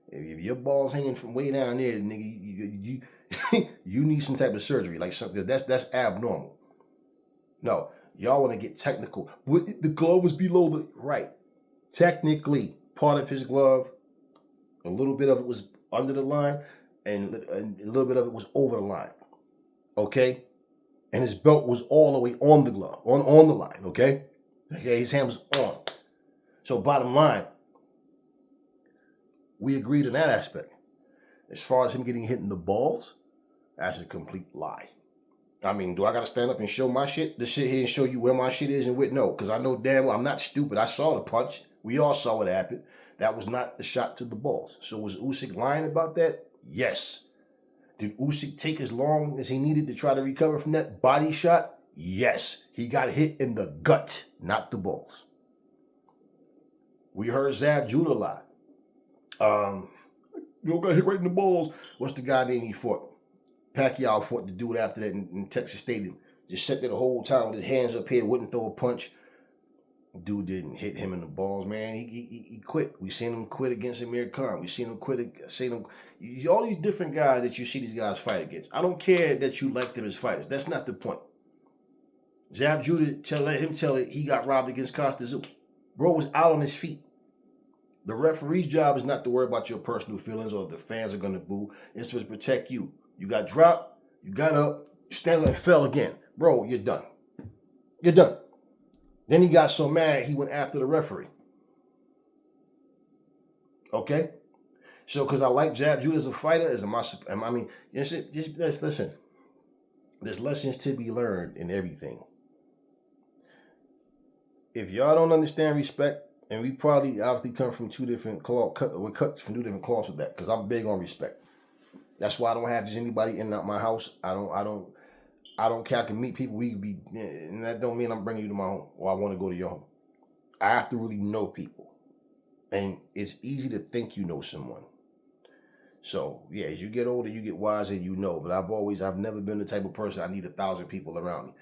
If your balls hanging from way down there, nigga, you need some type of surgery. Like something that's abnormal. No, y'all want to get technical. The glove was below the right. Technically, part of his glove, a little bit of it was under the line, and a little bit of it was over the line. Okay? And his belt was all the way on the glove, on the line, okay? Okay, his hand was on. So bottom line, we agreed on that aspect. As far as him getting hit in the balls, that's a complete lie. I mean, do I got to stand up and show my shit? To sit here and show you where my shit is and what? No, because I know damn well I'm not stupid. I saw the punch. We all saw what happened. That was not the shot to the balls. So was Usyk lying about that? Yes. Did Usyk take as long as he needed to try to recover from that body shot? Yes. He got hit in the gut, not the balls. We heard Zab Judah lie. You got hit right in the balls. What's the guy name he fought? Pacquiao fought the dude after that in Texas Stadium. Just sat there the whole time with his hands up here, wouldn't throw a punch. Dude didn't hit him in the balls, man. He quit. We seen him quit against Amir Khan. We seen him quit. All these different guys that you see these guys fight against. I don't care that you like them as fighters. That's not the point. Zab Judah, let him tell it, he got robbed against Costa Zoo. Bro was out on his feet. The referee's job is not to worry about your personal feelings or if the fans are going to boo. It's to protect you. You got dropped, you got up, you stand up and fell again. Bro, you're done. You're done. Then he got so mad, he went after the referee. Okay? So, because I like Zab Judah as a fighter, just listen. There's lessons to be learned in everything. If y'all don't understand respect, and we probably obviously come from two different cloths, we're cut from two different cloths with that, because I'm big on respect. That's why I don't have just anybody in and out my house. I don't care. I can meet people. We can be, and that don't mean I'm bringing you to my home or I want to go to your home. I have to really know people, and it's easy to think you know someone. So yeah, as you get older, you get wiser. You know, but I've never been the type of person I need 1,000 people around me.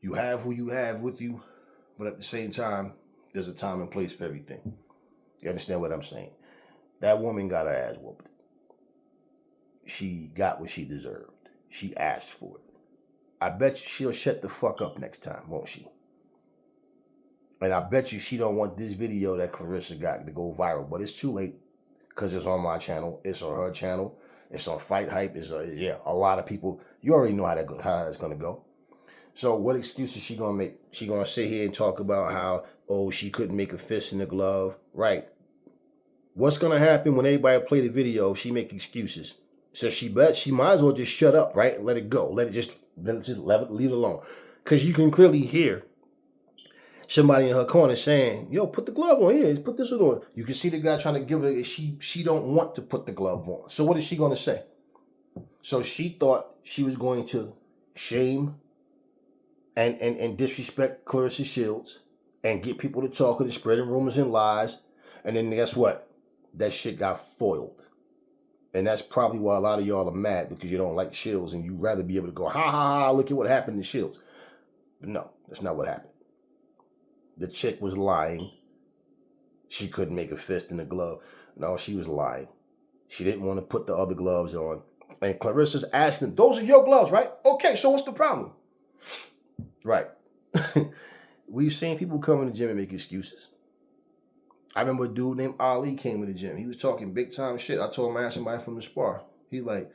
You have who you have with you, but at the same time, there's a time and place for everything. You understand what I'm saying? That woman got her ass whooped. She got what she deserved. She asked for it. I bet you she'll shut the fuck up next time, won't she? And I bet you she don't want this video that Claressa got to go viral. But it's too late because it's on my channel. It's on her channel. It's on Fight Hype. A lot of people. You already know how that's going to go. So what excuse is she going to make? She going to sit here and talk about how, she couldn't make a fist in the glove. Right. What's gonna happen when everybody play the video if she make excuses? So she might as well just shut up, right? Let it go. Let it just leave it alone. Because you can clearly hear somebody in her corner saying, yo, put the glove on here, put this on. You can see the guy trying to give her, she don't want to put the glove on. So what is she gonna say? So she thought she was going to shame and disrespect Claressa Shields and get people to talking and spreading rumors and lies. And then guess what? That shit got foiled. And that's probably why a lot of y'all are mad, because you don't like Shields and you'd rather be able to go, ha ha ha, look at what happened to Shields. But no, that's not what happened. The chick was lying. She couldn't make a fist in a glove. No, she was lying. She didn't want to put the other gloves on. And Claressa's asking, those are your gloves, right? Okay, so what's the problem? Right. We've seen people come in the gym and make excuses. I remember a dude named Ali came to the gym. He was talking big time shit. I told him I asked somebody from the spar. He's like,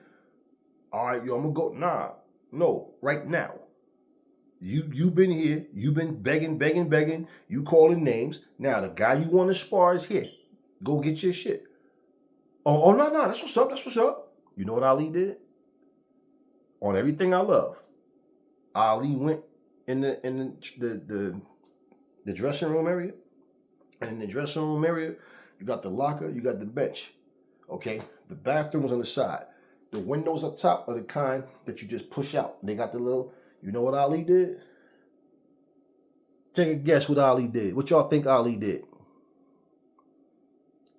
all right, yo, I'm going to go. Nah, no, right now. You've been here. You've been begging. You calling names. Now, the guy you want to spar is here. Go get your shit. Oh, no, that's what's up. That's what's up. You know what Ali did? On everything I love, Ali went in the dressing room area. And in the dressing room area, you got the locker, you got the bench. Okay? The bathroom was on the side. The windows up top are the kind that you just push out. They got the little, you know what Ali did? Take a guess what Ali did. What y'all think Ali did?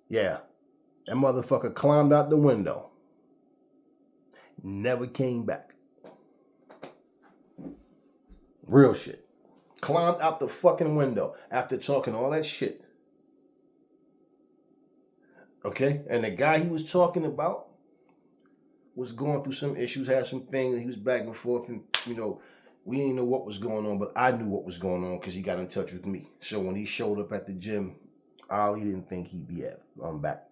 Yeah. That motherfucker climbed out the window. Never came back. Real shit. Climbed out the fucking window after talking all that shit. Okay? And the guy he was talking about was going through some issues, had some things, he was back and forth, and, you know, we didn't know what was going on, but I knew what was going on because he got in touch with me. So when he showed up at the gym, Ali didn't think he'd be back.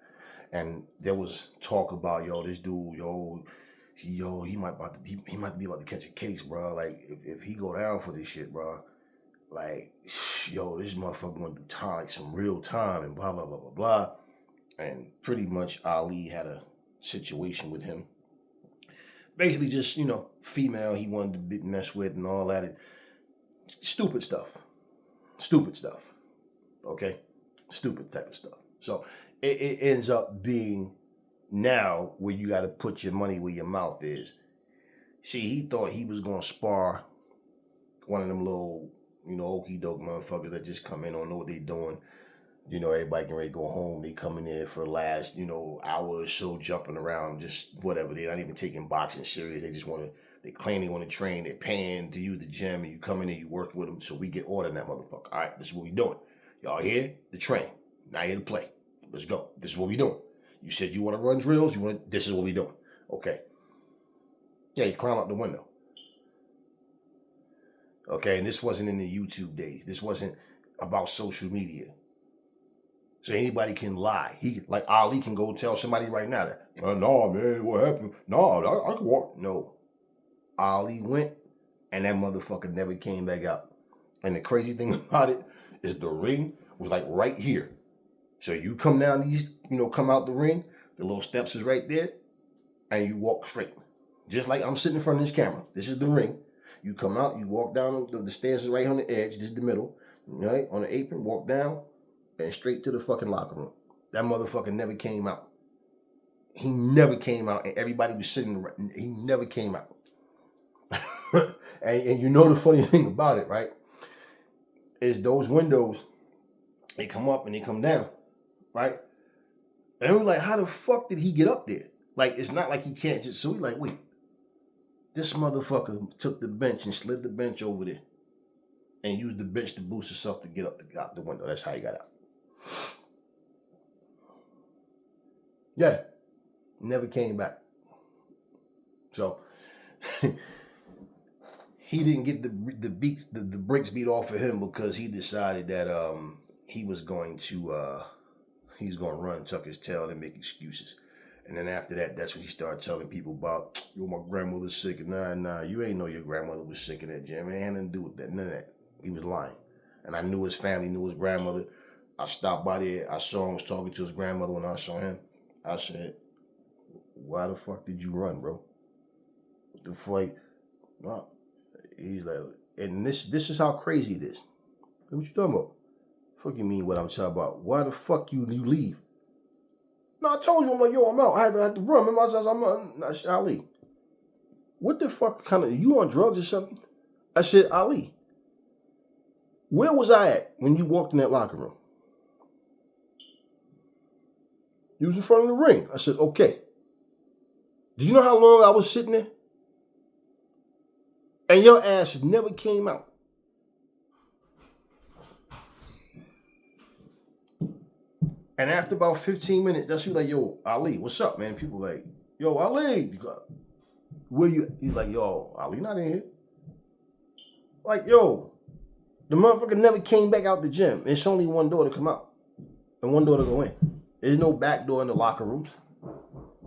And there was talk about, yo, this dude, he might be about to catch a case, bro. Like, if he go down for this shit, bro, like, yo, this motherfucker gonna do time, like some real time, and blah, blah, blah, blah, blah. And pretty much Ali had a situation with him. Basically just, you know, female he wanted to mess with and all that. Stupid stuff. Okay? Stupid type of stuff. So it ends up being now where you got to put your money where your mouth is. See, he thought he was going to spar one of them little, you know, okie doke motherfuckers that just come in, don't know what they doing. You know, everybody getting ready to go home. They coming in for the last, you know, hour or so, jumping around, just whatever. They're not even taking boxing serious. They just want to, they claim they want to train. They're paying to use the gym, and you come in and you work with them. So we get ordered in that motherfucker. All right, this is what we doing. Y'all here to train, not here to play. Let's go. This is what we doing. You said you want to run drills. This is what we doing. Okay. Yeah, you climb out the window. Okay, and this wasn't in the YouTube days. This wasn't about social media. So anybody can lie. Like Ali can go tell somebody right now that, no, man, what happened? No, I can walk. No. Ali went, and that motherfucker never came back out. And the crazy thing about it is the ring was like right here. So you come down these, you know, come out the ring, the little steps is right there, and you walk straight. Just like I'm sitting in front of this camera. This is the ring. You come out, you walk down, the stairs is right on the edge. This is the middle. Right? On the apron, walk down, and straight to the fucking locker room. That motherfucker never came out. He never came out, and everybody was sitting around. He never came out. and you know the funny thing about it, right? Is those windows, they come up and they come down, right? And we're like, how the fuck did he get up there? Like, it's not like he can't just, so we like, wait. This motherfucker took the bench and slid the bench over there and used the bench to boost himself to get up out the window. That's how he got out. Yeah. Never came back. So he didn't get the brakes beat off of him because he decided that he's going to run, tuck his tail, and make excuses. And then after that, that's when he started telling people about, yo, my grandmother's sick. And nah, you ain't know your grandmother was sick in that gym. It had nothing to do with that. None of that. He was lying. And I knew his family, knew his grandmother. I stopped by there. I saw him was talking to his grandmother when I saw him. I said, why the fuck did you run, bro? The fight. Well, he's like, and this is how crazy it is. What you talking about? Fuck you mean what I'm talking about? Why the fuck you leave? No, I told you, I'm like, yo, I'm out. I had to run. Remember, I said, Ali, what the fuck kind of, you on drugs or something? I said, Ali, where was I at when you walked in that locker room? You was in front of the ring. I said, okay. Do you know how long I was sitting there? And your ass never came out. And after about 15 minutes, that's you like, yo, Ali, what's up, man? People like, yo, Ali, where you? He's like, yo, Ali not in here. Like, yo, the motherfucker never came back out the gym. It's only one door to come out and one door to go in. There's no back door in the locker rooms.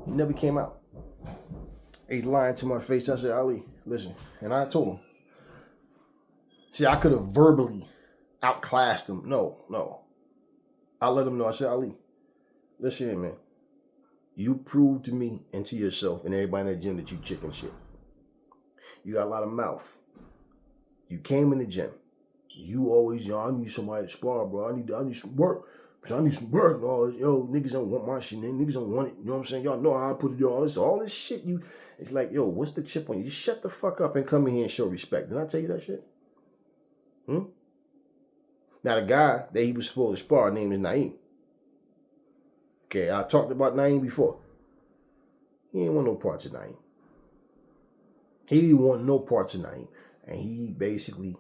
He never came out. He's lying to my face. I said, Ali, listen. And I told him. See, I could have verbally outclassed him. No. I let him know. I said, Ali, listen here, man. You proved to me and to yourself and everybody in the gym that you chicken shit. You got a lot of mouth. You came in the gym. You always, I need somebody to spar, bro. I need some work. I need some work and all this. Yo, niggas don't want my shit. Niggas don't want it. You know what I'm saying? Y'all know how I put it on. All this shit. It's like, yo, what's the chip on you? Just shut the fuck up and come in here and show respect. Didn't I tell you that shit? Now, the guy that he was supposed to spar, name is Naeem. Okay, I talked about Naeem before. He didn't want no parts of Naeem. He didn't want no parts of Naeem. And he basically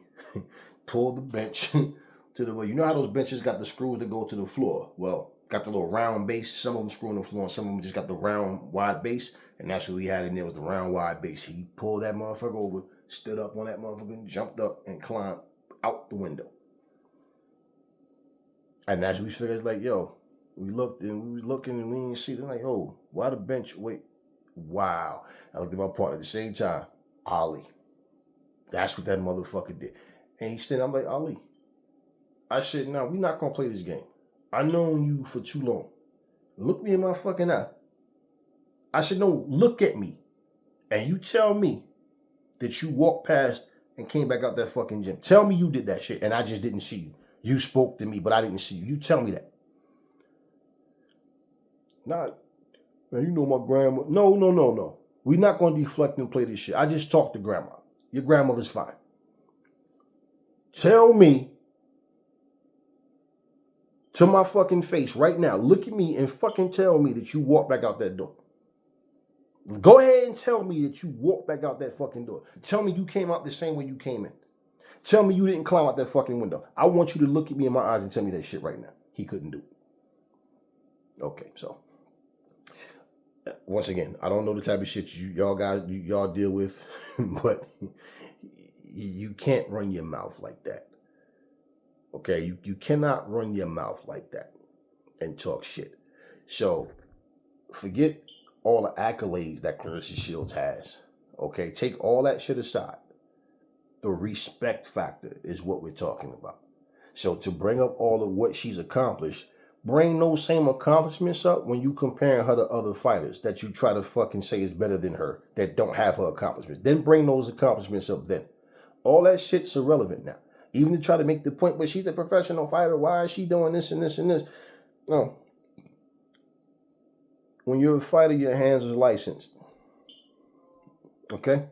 pulled the bench to the way. You know how those benches got the screws that go to the floor? Well, got the little round base. Some of them screw on the floor, and some of them just got the round, wide base. And that's what he had in there, was the round, wide base. He pulled that motherfucker over, stood up on that motherfucker, jumped up, and climbed out the window. And as we figured, like, yo, we looked and we was looking and we didn't see. They're like, oh, why the bench? Wait, wow. I looked at my partner at the same time. Ali. That's what that motherfucker did. And he said, I'm like, Ali. I said, no, we're not going to play this game. I've known you for too long. Look me in my fucking eye. I said, no, look at me. And you tell me that you walked past and came back out that fucking gym. Tell me you did that shit and I just didn't see you. You spoke to me, but I didn't see you. You tell me that. Nah, man, you know my grandma. No. We're not going to deflect and play this shit. I just talked to grandma. Your grandmother's fine. Tell me to my fucking face right now. Look at me and fucking tell me that you walked back out that door. Go ahead and tell me that you walked back out that fucking door. Tell me you came out the same way you came in. Tell me you didn't climb out that fucking window. I want you to look at me in my eyes and tell me that shit right now. He couldn't do it. Okay, so once again, I don't know the type of shit y'all deal with, but you can't run your mouth like that. Okay, you cannot run your mouth like that and talk shit. So forget all the accolades that Claressa Shields has. Okay, take all that shit aside. The respect factor is what we're talking about. So to bring up all of what she's accomplished, bring those same accomplishments up when you comparing her to other fighters that you try to fucking say is better than her, that don't have her accomplishments. Then bring those accomplishments up then. All that shit's irrelevant now. Even to try to make the point where she's a professional fighter, why is she doing this and this and this? No. When you're a fighter, your hands is licensed. Okay?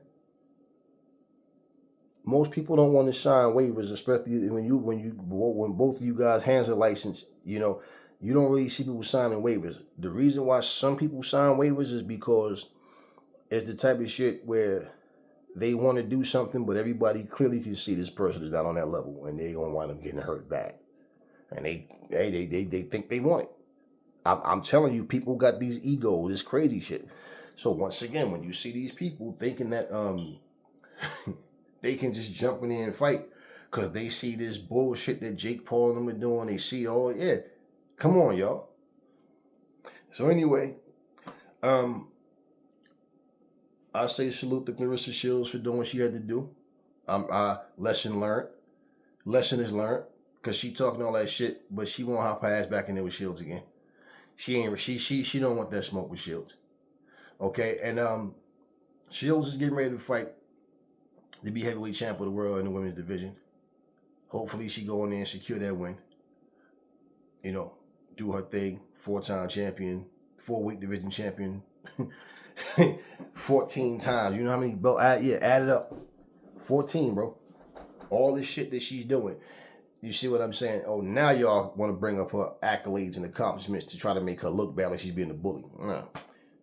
Most people don't want to sign waivers, especially when both of you guys' hands are licensed. You know, you don't really see people signing waivers. The reason why some people sign waivers is because it's the type of shit where they want to do something, but everybody clearly can see this person is not on that level, and they're gonna wind up getting hurt bad. And they think they want it. I'm telling you, people got these egos, this crazy shit. So once again, when you see these people thinking that they can just jump in there and fight because they see this bullshit that Jake Paul and them are doing. They see, oh, yeah. Come on, y'all. So anyway, I say salute to Claressa Shields for doing what she had to do. Lesson learned. Lesson is learned. because she talking all that shit, but she won't hop her ass back in there with Shields again. She don't want that smoke with Shields. Okay, and Shields is getting ready to fight to be heavyweight champ of the world in the women's division. Hopefully she go in there and secure that win. You know, do her thing. 4-time champion, 4-weight division champion, 14 times. You know how many belts? Yeah, add it up. 14, bro. All this shit that she's doing. You see what I'm saying? Oh, now y'all want to bring up her accolades and accomplishments to try to make her look bad like she's being a bully. No.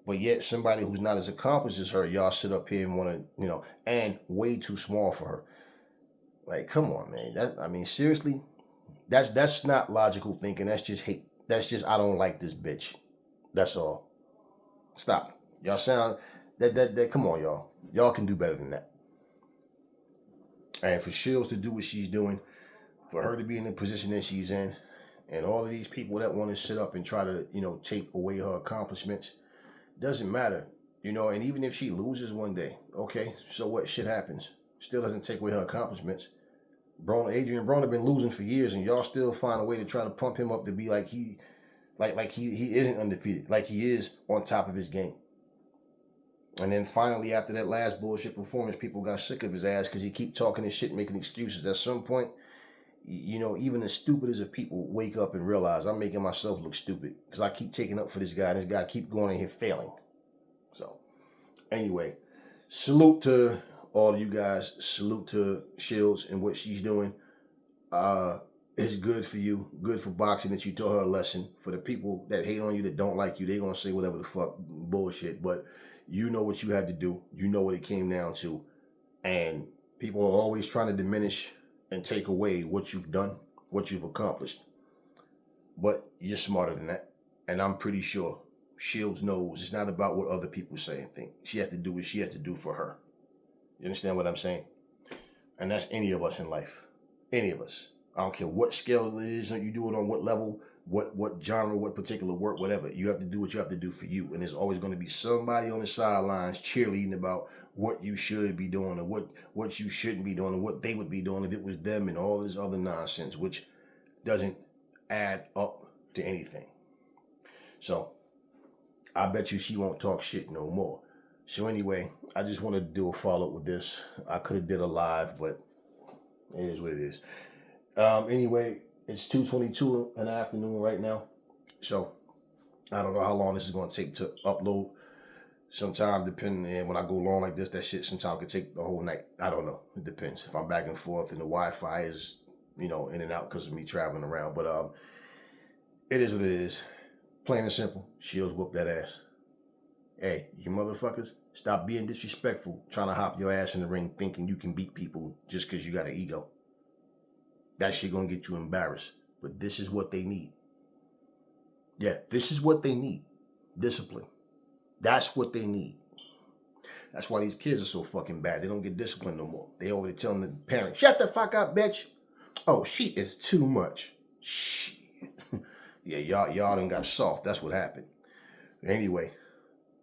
But yet somebody who's not as accomplished as her, y'all sit up here and want to, you know, and way too small for her. Like, come on, man. Seriously, that's not logical thinking. That's just hate. That's just, I don't like this bitch. That's all. Stop. Y'all sound, come on, y'all. Y'all can do better than that. And for Shields to do what she's doing, for her to be in the position that she's in, and all of these people that want to sit up and try to, you know, take away her accomplishments, doesn't matter. You know, and even if she loses one day, okay, so what? Shit happens. Still doesn't take away her accomplishments. Adrian Broner have been losing for years, and y'all still find a way to try to pump him up to be like he isn't undefeated, like he is on top of his game. And then finally, after that last bullshit performance, people got sick of his ass because he keep talking his shit, making excuses. At some point, you know, even as stupid as if people wake up and realize I'm making myself look stupid because I keep taking up for this guy, and this guy keep going in here failing. So, anyway, salute to all of you guys. Salute to Shields and what she's doing. It's good for you. Good for boxing that you taught her a lesson. For the people that hate on you, that don't like you, they're going to say whatever the fuck bullshit. But you know what you had to do. You know what it came down to. And people are always trying to diminish and take away what you've done, what you've accomplished. But you're smarter than that. And I'm pretty sure Shields knows it's not about what other people say and think. She has to do what she has to do for her. You understand what I'm saying? And that's any of us in life. Any of us. I don't care what scale it is, you do it on what level, what genre, what particular work, whatever. You have to do what you have to do for you. And there's always going to be somebody on the sidelines cheerleading about what you should be doing or what you shouldn't be doing or what they would be doing if it was them and all this other nonsense, which doesn't add up to anything. So I bet you she won't talk shit no more. So anyway, I just wanted to do a follow-up with this. I could have did a live, but it is what it is. Anyway, it's 2:22 in the afternoon right now. So I don't know how long this is going to take to upload. Sometime, depending, and when I go long like this, that shit sometimes could take the whole night. I don't know. It depends. If I'm back and forth and the Wi-Fi is, you know, in and out because of me traveling around. But it is what it is. Plain and simple. Shields whoop that ass. Hey, you motherfuckers, stop being disrespectful, trying to hop your ass in the ring thinking you can beat people just because you got an ego. That shit gonna get you embarrassed. But this is what they need. Yeah, this is what they need. Discipline. That's what they need. That's why these kids are so fucking bad. They don't get disciplined no more. They already telling the parents, shut the fuck up, bitch. Oh, she is too much. Shit. Yeah, y'all done got soft. That's what happened. Anyway,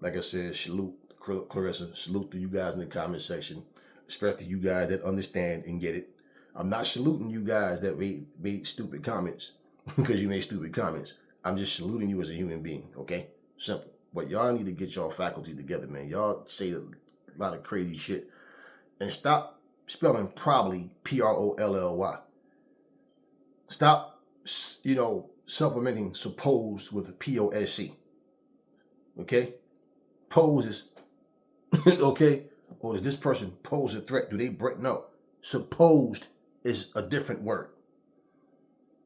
like I said, salute Claressa. Salute to you guys in the comment section, especially you guys that understand and get it. I'm not saluting you guys that made stupid comments because you made stupid comments. I'm just saluting you as a human being, okay? Simple. But y'all need to get y'all faculty together, man. Y'all say a lot of crazy shit. And stop spelling probably P-R-O-L-L-Y. Stop, supplementing supposed with a P-O-S-C. Okay? Pose is, okay? Or does this person pose a threat? Do they break? No. Supposed is a different word.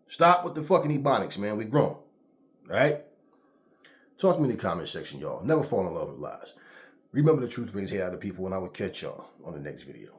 Stop with the fucking ebonics, man. We grown. All right? Talk to me in the comment section, y'all. Never fall in love with lies. Remember, the truth brings hate out of people, and I will catch y'all on the next video.